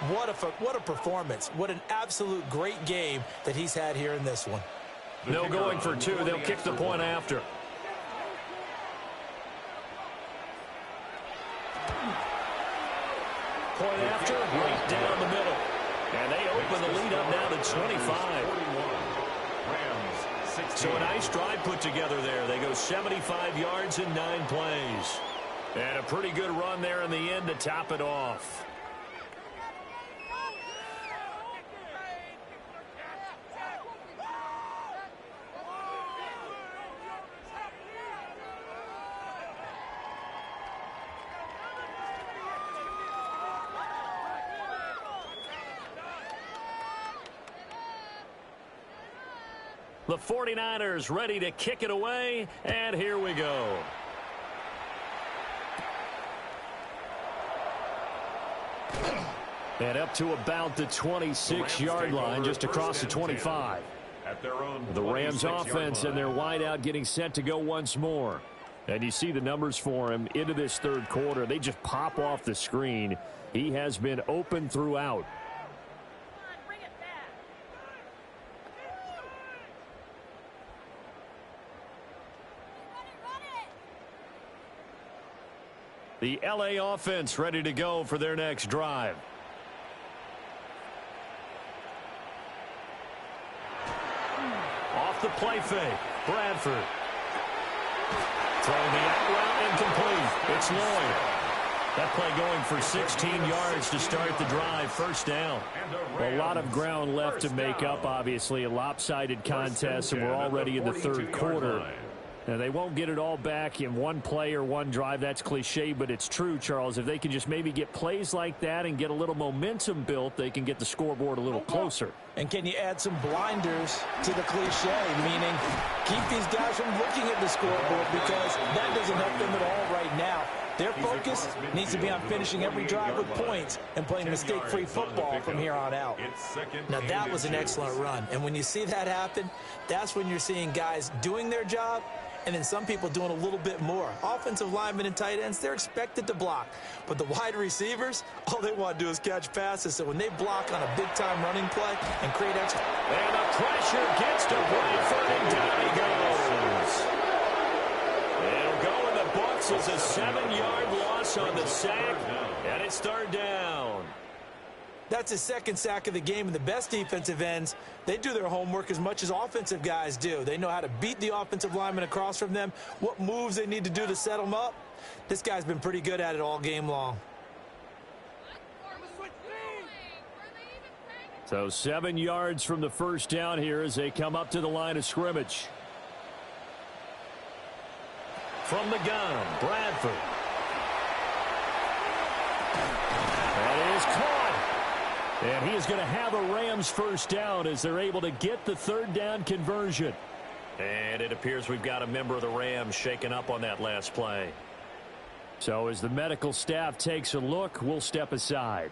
What a performance. What an absolute great game that he's had here in this one. No going for 2. They'll kick the point after. Point after, right down the middle. And they open the lead up now to 25. So a nice drive put together there. They go 75 yards in 9 plays. And a pretty good run there in the end to top it off. The 49ers ready to kick it away, and here we go. And up to about the 26-yard line, just across the 25. The Rams offense and their wideout getting set to go once more. And you see the numbers for him into this third quarter. They just pop off the screen. He has been open throughout. The LA offense ready to go for their next drive. Off the play fake. Bradford. Throwing the out route incomplete. It's Lloyd. That play going for 16 yards to start the drive. First down. A lot of ground left to make up, obviously. A lopsided contest, and we're already in the third quarter. Now, they won't get it all back in one play or one drive. That's cliche, but it's true, Charles. If they can just maybe get plays like that and get a little momentum built, they can get the scoreboard a little closer. And can you add some blinders to the cliche, meaning keep these guys from looking at the scoreboard, because that doesn't help them at all right now. Their focus needs to be on finishing every drive with points and playing mistake-free football from here on out. Now, that was an excellent run. And when you see that happen, that's when you're seeing guys doing their job and then some people doing a little bit more. Offensive linemen and tight ends, they're expected to block. But the wide receivers, all they want to do is catch passes. So when they block on a big-time running play and create extra... And the pressure gets to Bradford, and down he goes. It'll go in the books as a 7-yard loss on the sack, and it's third down. That's his second sack of the game, and the best defensive ends, they do their homework as much as offensive guys do. They know how to beat the offensive lineman across from them, what moves they need to do to set them up. This guy's been pretty good at it all game long. So 7 yards from the first down here as they come up to the line of scrimmage. From the gun, Bradford. That is caught. And he is going to have a Rams first down as they're able to get the third down conversion. And it appears we've got a member of the Rams shaken up on that last play. So as the medical staff takes a look, we'll step aside.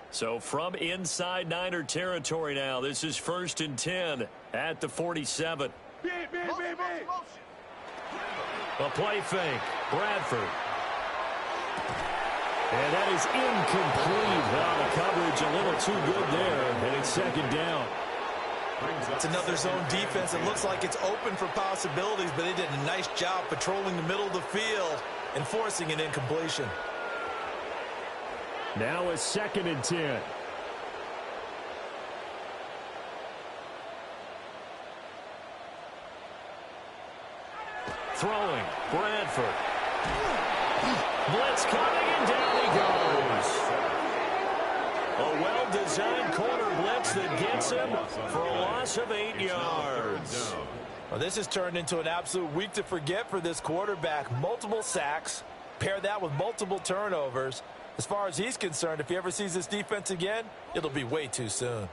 So from inside Niner territory now, this is 1st and 10 at the 47. A play fake, Bradford. And that is incomplete. Wow, the coverage a little too good there, and it's second down. It's another zone defense. It looks like it's open for possibilities, but they did a nice job patrolling the middle of the field and forcing an incompletion. Now it's 2nd and 10. Throwing, Bradford. Blitz coming, and down he goes. A well-designed corner blitz that gets him for a loss of 8 yards. Well, this has turned into an absolute week to forget for this quarterback. Multiple sacks, pair that with multiple turnovers. As far as he's concerned, if he ever sees this defense again, it'll be way too soon.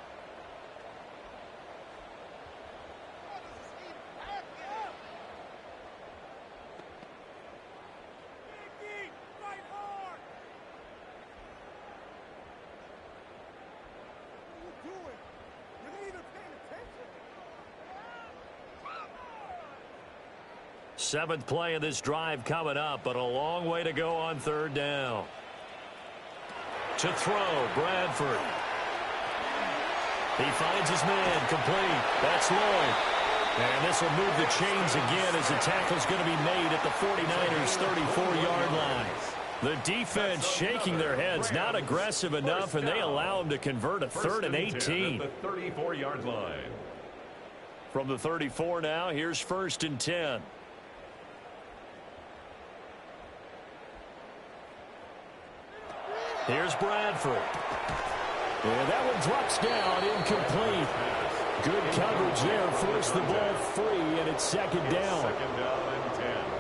Seventh play of this drive coming up, but a long way to go on third down. To throw, Bradford. He finds his man, complete. That's Lloyd. And this will move the chains again as the tackle's going to be made at the 49ers' 34-yard line. The defense shaking their heads, not aggressive enough, and they allow him to convert a 3rd and 18. The 34-yard line. From the 34 now, here's 1st and 10. Here's Bradford. And that one drops down, incomplete. Good coverage there. Force the ball free, and it's second down.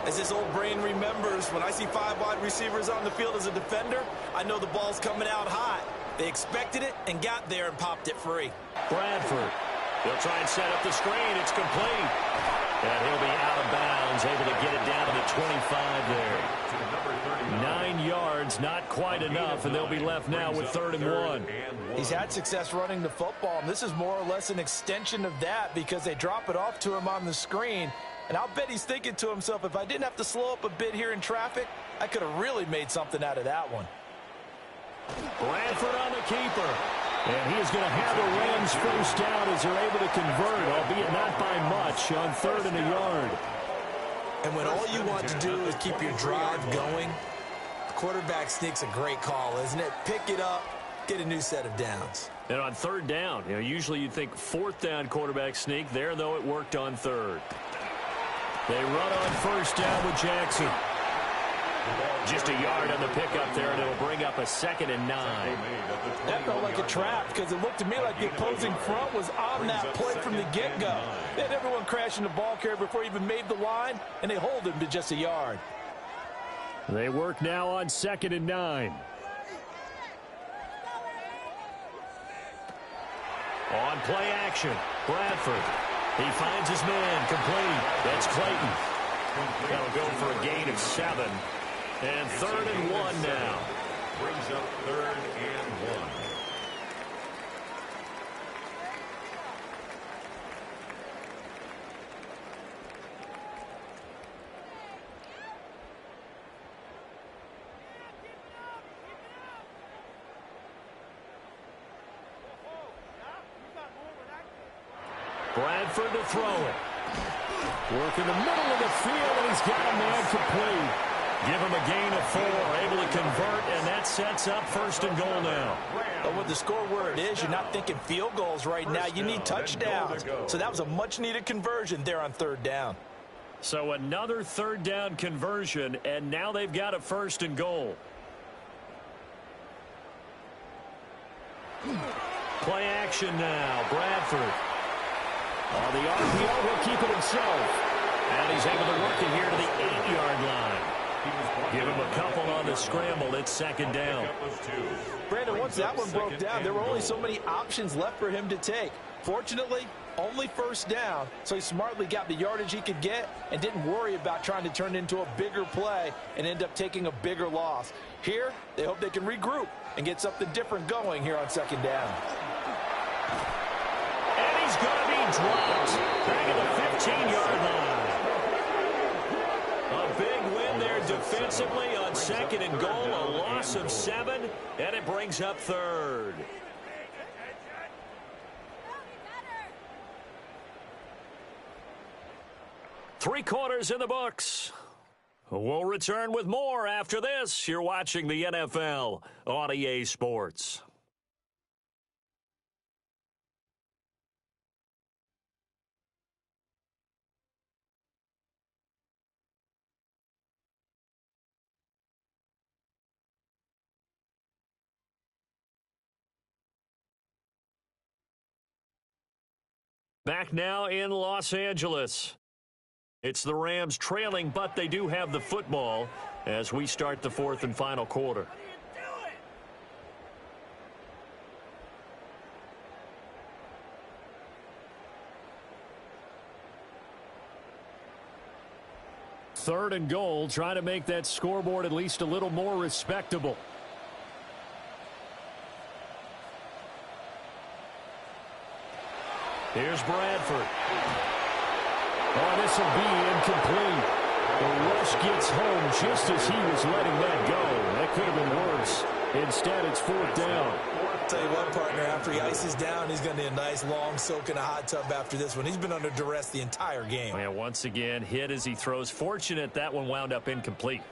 As this old brain remembers, when I see 5 wide receivers on the field as a defender, I know the ball's coming out hot. They expected it and got there and popped it free. Bradford. They'll try and set up the screen. It's complete. And he'll be out of bounds, able to get it down to the 25 there. 9 yards, not quite enough, and they'll be left now with 3rd and 1. He's had success running the football, and this is more or less an extension of that because they drop it off to him on the screen. And I'll bet he's thinking to himself, if I didn't have to slow up a bit here in traffic, I could have really made something out of that one. Bradford on the keeper. And he is going to have the Rams first down as they're able to convert, albeit not by much, on 3rd and a yard. And when all you want to do is keep your drive going, the quarterback sneak's a great call, isn't it? Pick it up, get a new set of downs. And on 3rd down, usually you'd think 4th down quarterback sneak. There, though, it worked on 3rd. They run on 1st down with Jackson. Just a yard on the pickup there, and it'll bring up a 2nd and 9. That felt like a trap because it looked to me like the opposing front was on that play from the get-go. They had everyone crashing the ball carrier before he even made the line, and they hold him to just a yard. They work now on 2nd and 9. On play action, Bradford. He finds his man, complete. That's Clayton. That'll go for a gain of 7. And 3rd and 1 now. Brings up 3rd and 1. Bradford to throw it. Work in the middle of the field, and he's got a man complete. Give him a gain of 4, able to convert, and that sets up 1st and goal now. But with the score where it is, you're not thinking field goals right now. You need touchdowns. So that was a much-needed conversion there on 3rd down. So another 3rd down conversion, and now they've got a 1st and goal. Play action now, Bradford. On the RPO, he'll keep it himself. And he's able to work it here to the 8-yard line. Give him a couple on the scramble. It's 2nd down. Brandon, once that one broke down, there were only so many options left for him to take. Fortunately, only 1st down, so he smartly got the yardage he could get and didn't worry about trying to turn it into a bigger play and end up taking a bigger loss. Here, they hope they can regroup and get something different going here on 2nd down. And he's going to be dropped back at the 15-yard line. A big win there defensively on 2nd and goal, a loss of 7, and it brings up 3rd. Three quarters in the books. We'll return with more after this. You're watching the NFL on EA Sports. Back now in Los Angeles. It's the Rams trailing, but they do have the football as we start the 4th and final quarter. Third and goal, trying to make that scoreboard at least a little more respectable. Here's Bradford. Oh, this will be incomplete. The rush gets home just as he was letting that go. That could have been worse. Instead, it's 4th down. I'll tell you what, partner, after he ices down, he's going to need a nice long soak in a hot tub after this one. He's been under duress the entire game. Yeah, once again, hit as he throws. Fortunate that one wound up incomplete.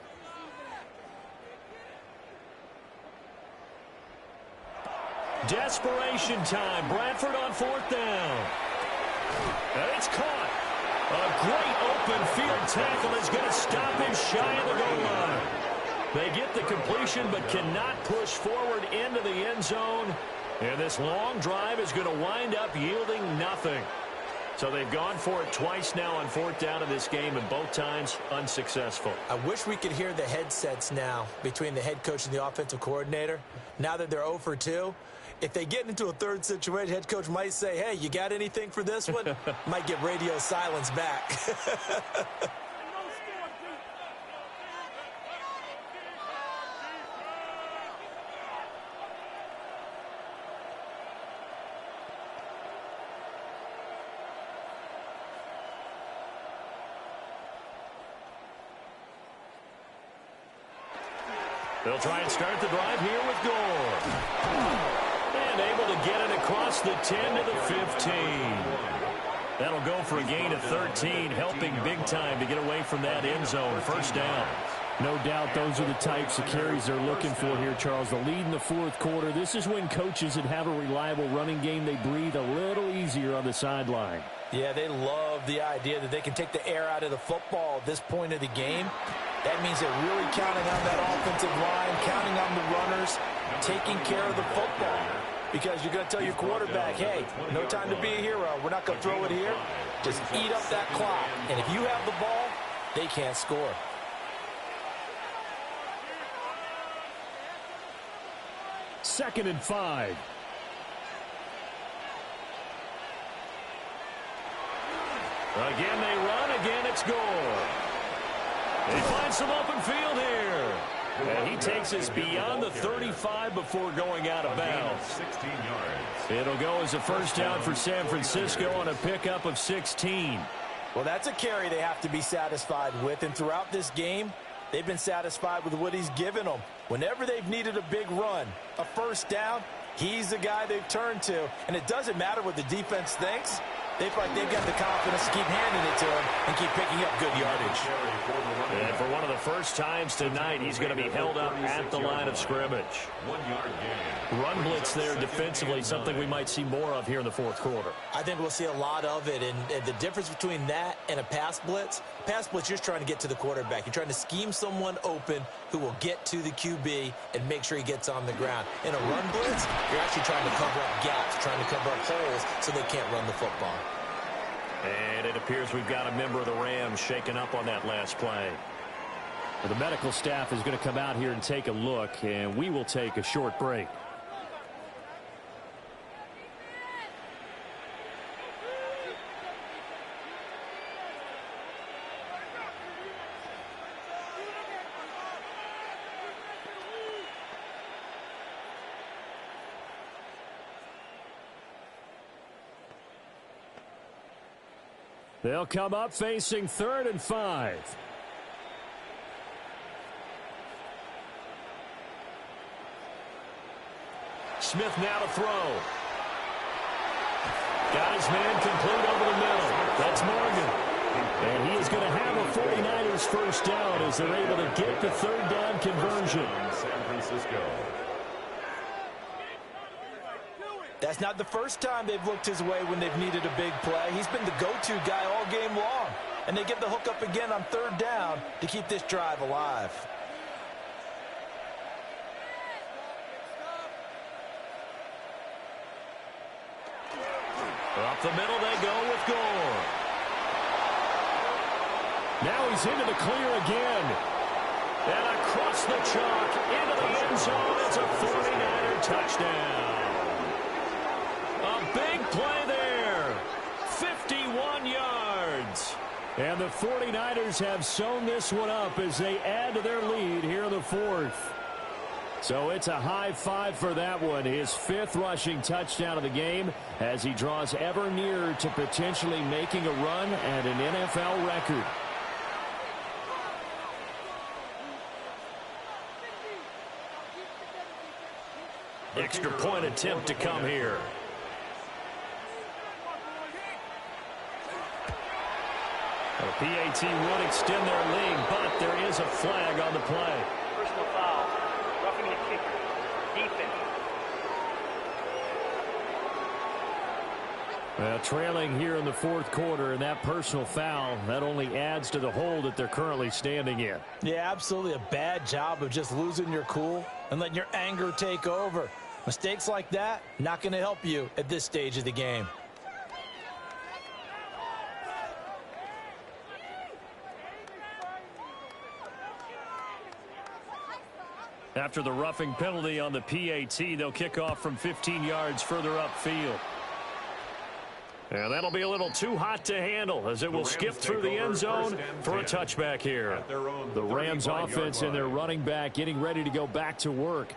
Desperation time. Bradford on 4th down. And it's caught. A great open field tackle is going to stop him shy of the goal line. They get the completion but cannot push forward into the end zone. And this long drive is going to wind up yielding nothing. So they've gone for it twice now on 4th down in this game, and both times unsuccessful. I wish we could hear the headsets now between the head coach and the offensive coordinator. Now that they're 0 for 2, if they get into a third situation, head coach might say, hey, you got anything for this one? Might get radio silence back. They'll try and start the drive here with Gore. And able to get it across the 10 to the 15. That'll go for a gain of 13, helping big time to get away from that end zone. 1st down. No doubt those are the types of carries they're looking for here, Charles. The lead in the 4th quarter. This is when coaches that have a reliable running game, they breathe a little easier on the sideline. Yeah, they love the idea that they can take the air out of the football at this point of the game. That means they're really counting on that offensive line, counting on the runners, taking care of the football. Because you're going to tell your quarterback, hey, no time to be a hero. We're not going to throw it here. Just eat up that clock. And if you have the ball, they can't score. Second and 5. Again they run, again it's Gore. They find some open field here. And he takes us beyond the 35 before going out of bounds. 16 yards. It'll go as a 1st down for San Francisco on a pickup of 16. Well, that's a carry they have to be satisfied with. And throughout this game, they've been satisfied with what he's given them. Whenever they've needed a big run, a 1st down, he's the guy they've turned to. And it doesn't matter what the defense thinks. They feel like they've got the confidence to keep handing it to him and keep picking up good yardage. And for one of the first times tonight, he's going to be held up at the line of scrimmage. 1 yard gain. Run blitz there defensively, something we might see more of here in the 4th quarter. I think we'll see a lot of it. And the difference between that and a pass blitz, you're just trying to get to the quarterback. You're trying to scheme someone open who will get to the QB and make sure he gets on the ground. In a run blitz, you're actually trying to cover up gaps, trying to cover up holes so they can't run the football. And it appears we've got a member of the Rams shaken up on that last play. Well, the medical staff is going to come out here and take a look, and we will take a short break. They'll come up facing 3rd and 5. Smith now to throw. Got his man complete over the middle. That's Morgan. And he is going to have a 49ers 1st down as they're able to get the 3rd down conversion. San Francisco. That's not the first time they've looked his way when they've needed a big play. He's been the go-to guy all game long. And they get the hook up again on 3rd down to keep this drive alive. Up the middle they go with Gore. Now he's into the clear again. And across the chalk into the end zone. It's a 49er touchdown. A big play there. 51 yards. And the 49ers have sewn this one up as they add to their lead here in the 4th. So it's a high 5 for that one. His 5th rushing touchdown of the game as he draws ever nearer to potentially making a run at an NFL record. Extra point attempt to come here. The PAT would extend their lead, but there is a flag on the play. Personal foul. Roughing the kicker. Defense. Trailing here in the 4th quarter, and that personal foul, that only adds to the hole that they're currently standing in. Yeah, absolutely a bad job of just losing your cool and letting your anger take over. Mistakes like that, not going to help you at this stage of the game. After the roughing penalty on the PAT, they'll kick off from 15 yards further upfield. And that'll be a little too hot to handle as it will skip through the end zone for a touchback here. The Rams offense and their running back getting ready to go back to work.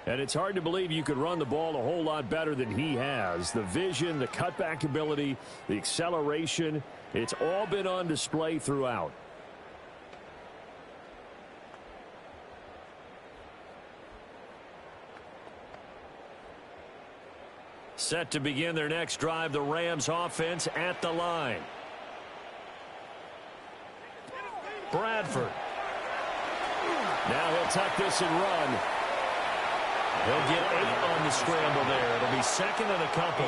And it's hard to believe you could run the ball a whole lot better than he has. The vision, the cutback ability, the acceleration, it's all been on display throughout. Set to begin their next drive, the Rams offense at the line. Bradford. Now he'll tuck this and run. He'll get 8 on the scramble there. It'll be second and a couple.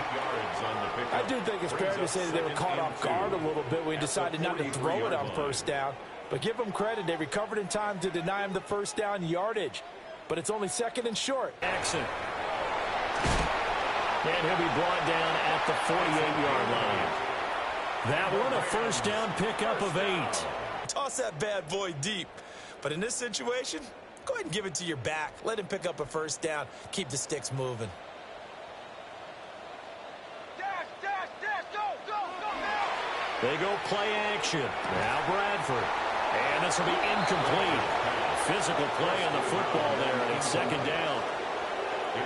I do think it's fair to say that they were caught off guard a little bit when he decided not to throw it on first down. But give them credit. They recovered in time to deny him the first down yardage. But it's only second and short. Jackson. And he'll be brought down at the 48-yard line. That one a first down pickup of 8. Toss that bad boy deep. But in this situation, go ahead and give it to your back. Let him pick up a first down. Keep the sticks moving. They go play action. Now Bradford. And this will be incomplete. Physical play on the football there, and it's second down.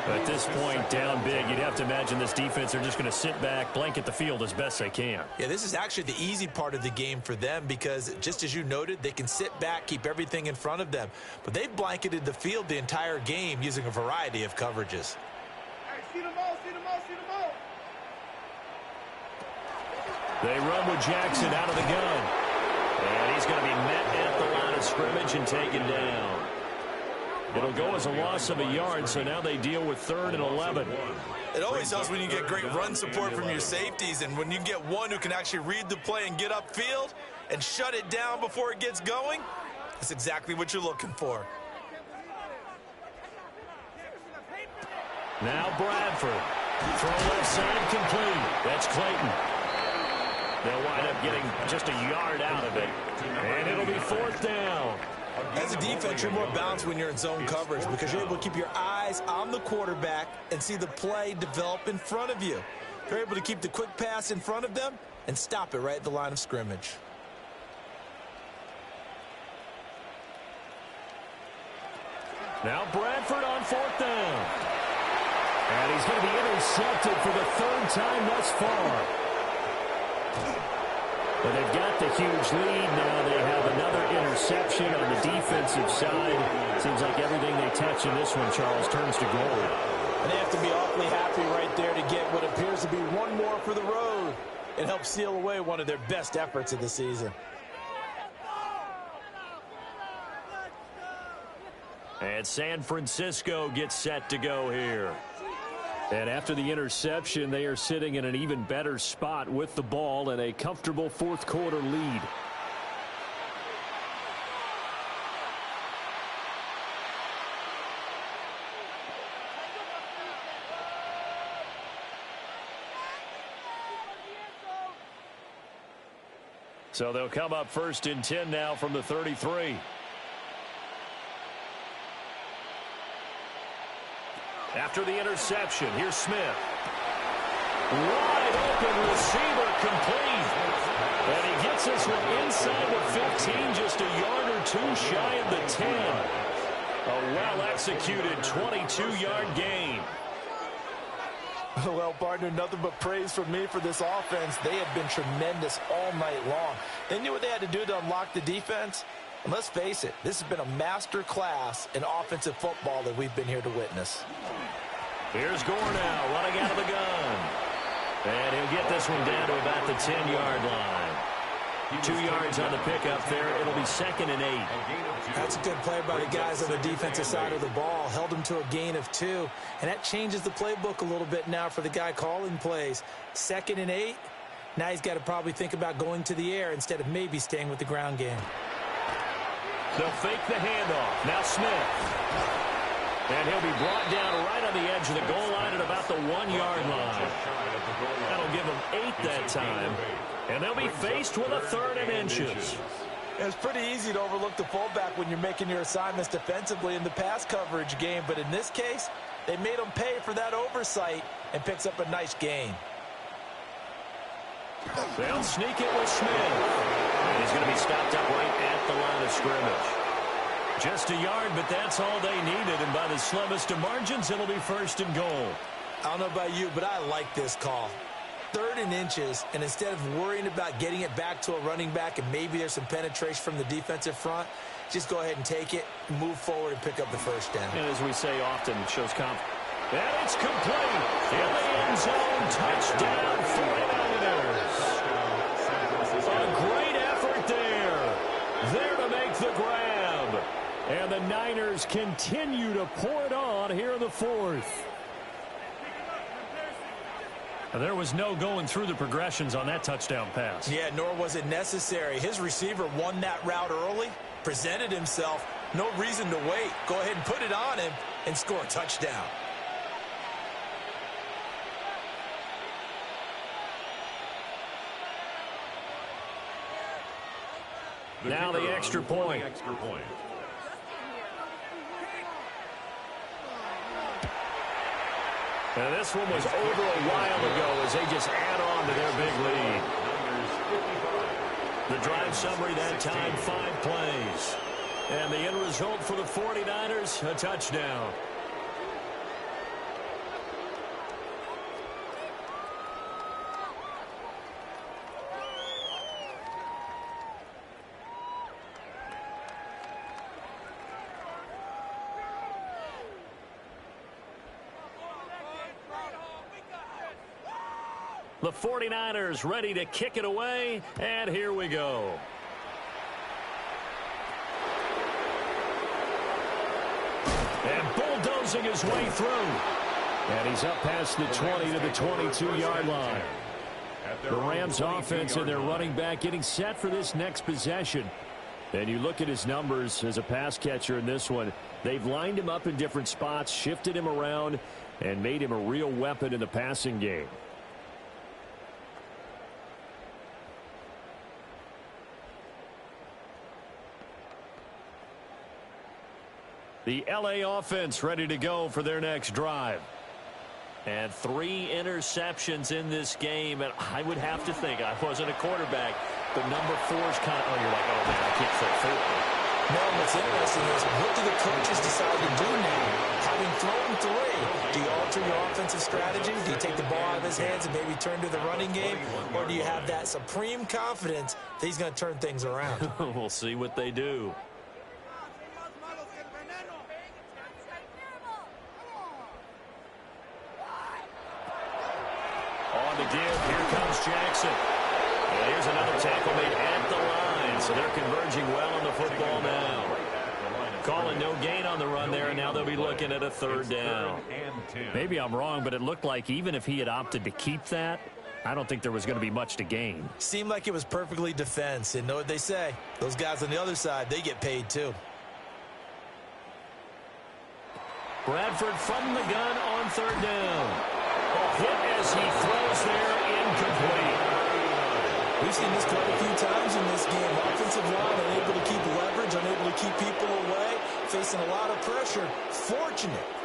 At this point, down big, you'd have to imagine this defense are just going to sit back, blanket the field as best they can. Yeah, this is actually the easy part of the game for them because, just as you noted, they can sit back, keep everything in front of them. But they've blanketed the field the entire game using a variety of coverages. They run with Jackson out of the gun. And he's going to be met at the line of scrimmage and taken down. It'll go as a loss of a yard, so now they deal with 3rd and 11. It always helps when you get great run support from your safeties, and when you get one who can actually read the play and get upfield and shut it down before it gets going, that's exactly what you're looking for. Now Bradford. Throw left side complete. That's Clayton. They'll wind up getting just a yard out of it. And it'll be 4th down. As a defense, you're more balanced when you're in zone coverage because you're able to keep your eyes on the quarterback and see the play develop in front of you. You're able to keep the quick pass in front of them and stop it right at the line of scrimmage. Now Bradford on 4th down. And he's going to be intercepted for the 3rd time thus far. But they've got the huge lead now. They have another interception on the defensive side. Seems like everything they touch in this one, Charles, turns to gold. And they have to be awfully happy right there to get what appears to be one more for the road. It helps seal away one of their best efforts of the season. And San Francisco gets set to go here. And after the interception, they are sitting in an even better spot with the ball and a comfortable 4th quarter lead. So they'll come up 1st and 10 now from the 33. After the interception, here's Smith. Wide open receiver complete. And he gets this one inside the 15, just a yard or 2 shy of the 10. A well-executed 22-yard gain. Well, partner, nothing but praise from me for this offense. They have been tremendous all night long. They knew what they had to do to unlock the defense. And let's face it, this has been a master class in offensive football that we've been here to witness. Here's Gore now running out of the gun. And he'll get this one down to about the 10-yard line. 2 yards on the pickup there. It'll be 2nd and 8. That's a good play by the guys on the defensive side of the ball. Held them to a gain of 2. And that changes the playbook a little bit now for the guy calling plays. 2nd and 8. Now he's got to probably think about going to the air instead of maybe staying with the ground game. They'll fake the handoff. Now Smith. And he'll be brought down right on the edge of the goal line at about the 1-yard line. That'll give them 8 that time. And they'll be faced with a 3rd and inches. It's pretty easy to overlook the fullback when you're making your assignments defensively in the pass coverage game. But in this case, they made him pay for that oversight and picks up a nice gain. They'll sneak it with Smith. And he's going to be stopped up right at the line of scrimmage. Just a yard, but that's all they needed. And by the slimmest of margins, it'll be 1st and goal. I don't know about you, but I like this call. 3rd and inches, and instead of worrying about getting it back to a running back and maybe there's some penetration from the defensive front, just go ahead and take it, move forward, and pick up the 1st down. And as we say often, it shows confidence. And it's complete. In the end zone, touchdown, 49ers. A great effort there. There to make the grab. And the Niners continue to pour it on here in the 4th. There was no going through the progressions on that touchdown pass. Yeah, nor was it necessary. His receiver won that route early, presented himself. No reason to wait. Go ahead and put it on him and score a touchdown. Now the extra point. And this one was over a while ago as they just add on to their big lead. The drive summary that time, 5 plays. And the end result for the 49ers, a touchdown. The 49ers ready to kick it away, and here we go. And bulldozing his way through. And he's up past the 20 to the 22-yard line. The Rams offense and their running back getting set for this next possession. And you look at his numbers as a pass catcher in this one. They've lined him up in different spots, shifted him around, and made him a real weapon in the passing game. The LA offense ready to go for their next drive. And 3 interceptions in this game. And I would have to think, I wasn't a quarterback, but number 4's kind of, you're like, oh, man, I can't throw 4. No, what's interesting is, what do the coaches decide to do now? Having thrown 3, do you alter your offensive strategy? Do you take the ball out of his hands and maybe turn to the running game? Or do you have that supreme confidence that he's going to turn things around? We'll see what they do. On the give, here comes Jackson. And here's another tackle made at the line. So they're converging well on the football now. Calling no gain on the run there, and now they'll be looking at a 3rd down. Maybe I'm wrong, but it looked like even if he had opted to keep that, I don't think there was going to be much to gain. Seemed like it was perfectly defense. And know what they say? Those guys on the other side, they get paid too. Bradford from the gun on 3rd down. Hit as he throws there, incomplete. We've seen this quite a few times in this game. Offensive line unable to keep leverage, unable to keep people away, facing a lot of pressure.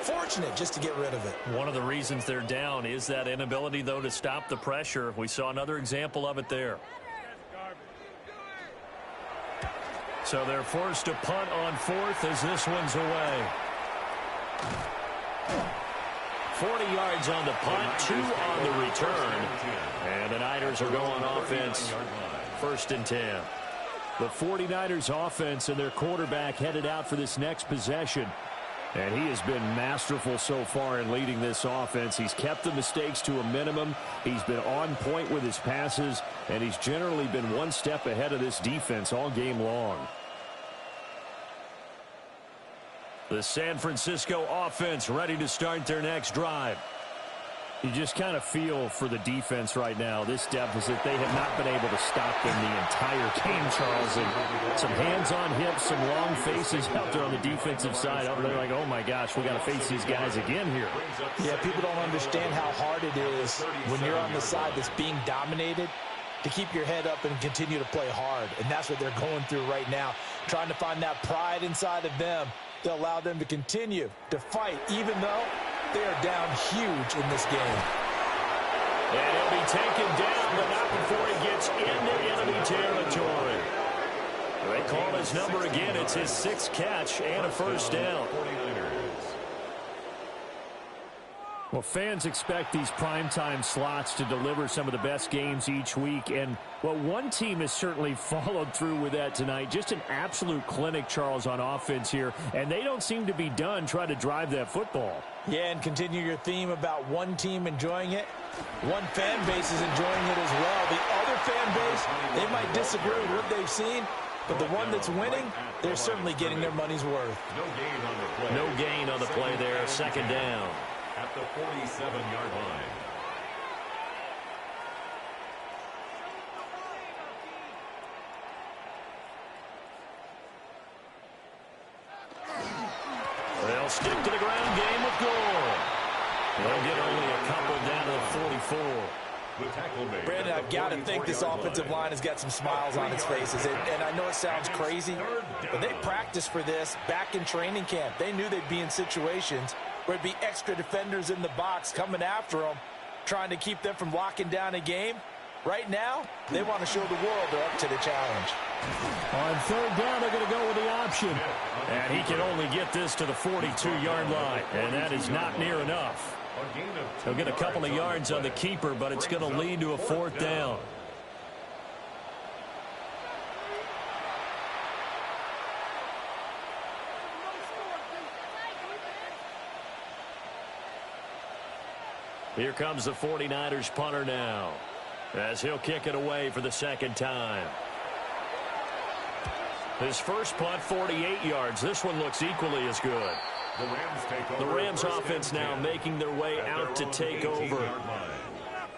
Fortunate just to get rid of it. One of the reasons they're down is that inability, though, to stop the pressure. We saw another example of it there. So they're forced to punt on 4th as this one's away. 40 yards on the punt, 2 on the return. And the Niners are going offense, 1st and 10. The 49ers offense and their quarterback headed out for this next possession. And he has been masterful so far in leading this offense. He's kept the mistakes to a minimum. He's been on point with his passes. And he's generally been one step ahead of this defense all game long. The San Francisco offense ready to start their next drive. You just kind of feel for the defense right now, this deficit. They have not been able to stop them the entire game, Charles. And some hands on hips, some long faces out there on the defensive side. They're like, oh, my gosh, we got to face these guys again here. Yeah, people don't understand how hard it is when you're on the side that's being dominated to keep your head up and continue to play hard. And that's what they're going through right now, trying to find that pride inside of them to allow them to continue to fight, even though they are down huge in this game. And he'll be taken down, but not before he gets into enemy territory. They call his number again. It's his 6th catch and a first down. Well, fans expect these primetime slots to deliver some of the best games each week. And, well, one team has certainly followed through with that tonight. Just an absolute clinic, Charles, on offense here. And they don't seem to be done trying to drive that football. Yeah, and continue your theme about one team enjoying it. One fan base is enjoying it as well. The other fan base, they might disagree with what they've seen, but the one that's winning, they're certainly getting their money's worth. No gain on the play there. Second down. At the 47-yard line. They'll stick to the ground game with Gore. They'll get only a couple down to the 44. Brandon, I've got to think this offensive line has got some smiles on its faces. And I know it sounds crazy, but they practiced for this back in training camp. They knew they'd be in situations where it'd be extra defenders in the box coming after them, trying to keep them from locking down a game. Right now, they want to show the world they're up to the challenge. On third down, they're going to go with the option. And he can only get this to the 42-yard line, and that is not near enough. He'll get a couple of yards on the keeper, but it's going to lead to a 4th down. Here comes the 49ers punter now, as he'll kick it away for the 2nd time. His first punt, 48 yards. This one looks equally as good. The Rams offense now making their way out to take over.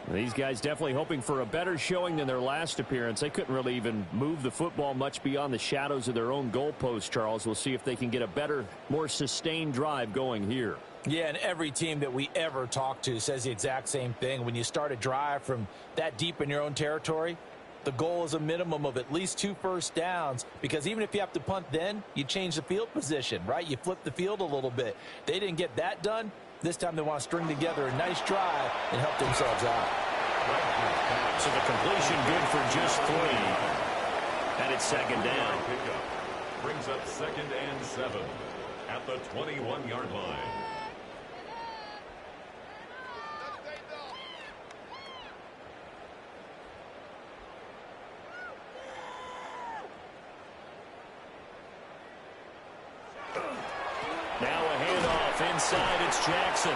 These guys definitely hoping for a better showing than their last appearance. They couldn't really even move the football much beyond the shadows of their own goalpost, Charles. We'll see if they can get a better, more sustained drive going here. Yeah, and every team that we ever talk to says the exact same thing. When you start a drive from that deep in your own territory, the goal is a minimum of at least 2 first downs, because even if you have to punt then, you change the field position, right? You flip the field a little bit. They didn't get that done. This time they want to string together a nice drive and help themselves out. So the completion good for just 3. And it's 2nd down. Brings up 2nd and 7 at the 21-yard line. Now a handoff inside. It's Jackson.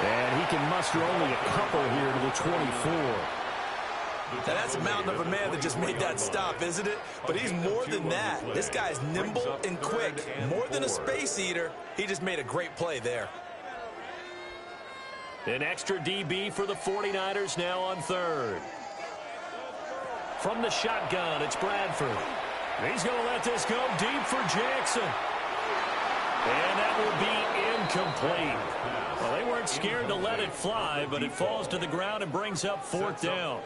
And he can muster only a couple here to the 24. Now that's a mountain of a man that just made that stop, isn't it? But he's more than that. This guy's nimble and quick. More than a space eater, he just made a great play there. An extra DB for the 49ers now on 3rd. From the shotgun, it's Bradford. He's going to let this go deep for Jackson. And that will be incomplete. Well, they weren't scared to let it fly, but it falls to the ground and brings up 4th down.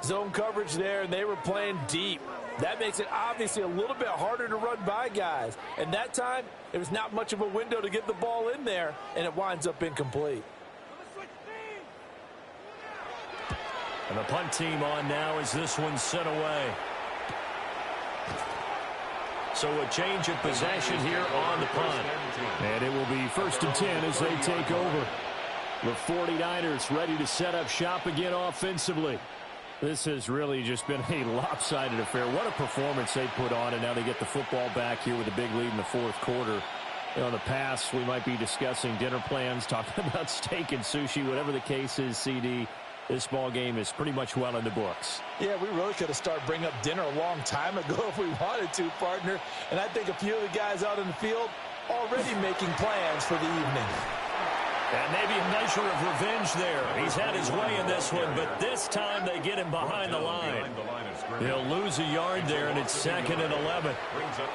Zone coverage there, and they were playing deep. That makes it obviously a little bit harder to run by guys. And that time, there was not much of a window to get the ball in there, and it winds up incomplete. And the punt team on now as this one's sent away. So a change of possession here on the punt. And it will be 1st and 10 as they take over. The 49ers ready to set up shop again offensively. This has really just been a lopsided affair. What a performance they put on, and now they get the football back here with a big lead in the 4th quarter. You know, in the past, we might be discussing dinner plans, talking about steak and sushi, whatever the case is, CD. This ball game is pretty much well in the books. Yeah, we really could have started bringing up dinner a long time ago if we wanted to, partner. And I think a few of the guys out in the field already making plans for the evening. And maybe a measure of revenge there. He's had his way in this one, but this time they get him behind the line. He'll lose a yard there, and it's 2nd and 11.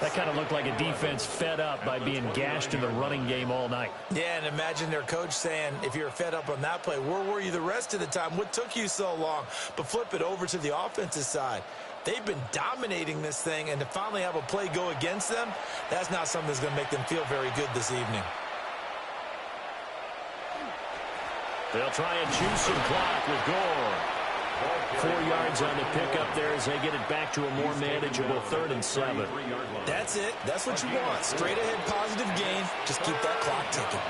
That kind of looked like a defense fed up by being gashed in the running game all night. Yeah, and imagine their coach saying, if you're fed up on that play, where were you the rest of the time? What took you so long? But flip it over to the offensive side. They've been dominating this thing, and to finally have a play go against them, that's not something that's going to make them feel very good this evening. They'll try and choose some clock with Gore. 4 yards on the pickup there as they get it back to a more manageable 3rd and 7. That's it. That's what you want. Straight ahead positive gain. Just keep that clock ticking.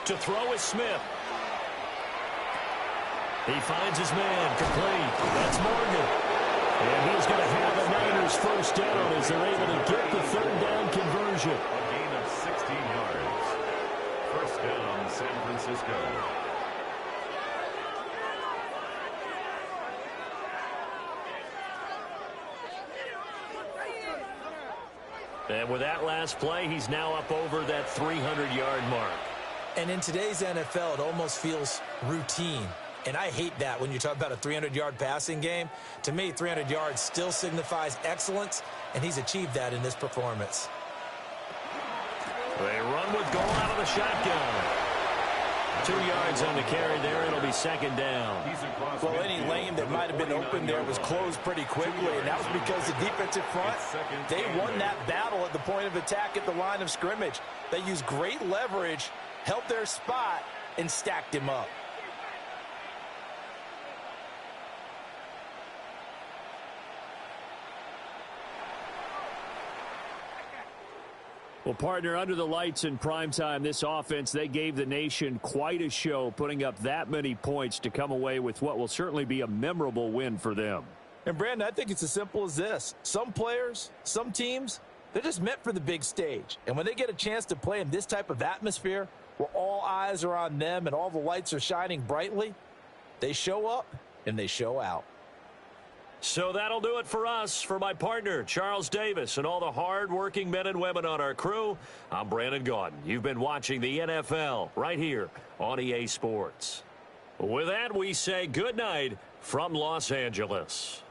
To throw is Smith. He finds his man, complete. That's Morgan. And he's going to have a Niners first down as they're able to get the 3rd down conversion. A gain of 16 yards. First down, San Francisco. And with that last play, he's now up over that 300-yard mark. And in today's NFL, it almost feels routine. And I hate that when you talk about a 300-yard passing game. To me, 300 yards still signifies excellence, and he's achieved that in this performance. They run with Gore out of the shotgun. 2 yards on the carry there. It'll be 2nd down. Well, any lane that might have been open there was closed pretty quickly, and that was because the defensive front, they won that battle at the point of attack at the line of scrimmage. They used great leverage, held their spot, and stacked him up. Well, partner, under the lights in primetime, this offense, they gave the nation quite a show, putting up that many points to come away with what will certainly be a memorable win for them. And, Brandon, I think it's as simple as this. Some players, some teams, they're just meant for the big stage. And when they get a chance to play in this type of atmosphere where all eyes are on them and all the lights are shining brightly, they show up and they show out. So that'll do it for us. For my partner, Charles Davis, and all the hard-working men and women on our crew, I'm Brandon Gaudin. You've been watching the NFL right here on EA Sports. With that, we say good night from Los Angeles.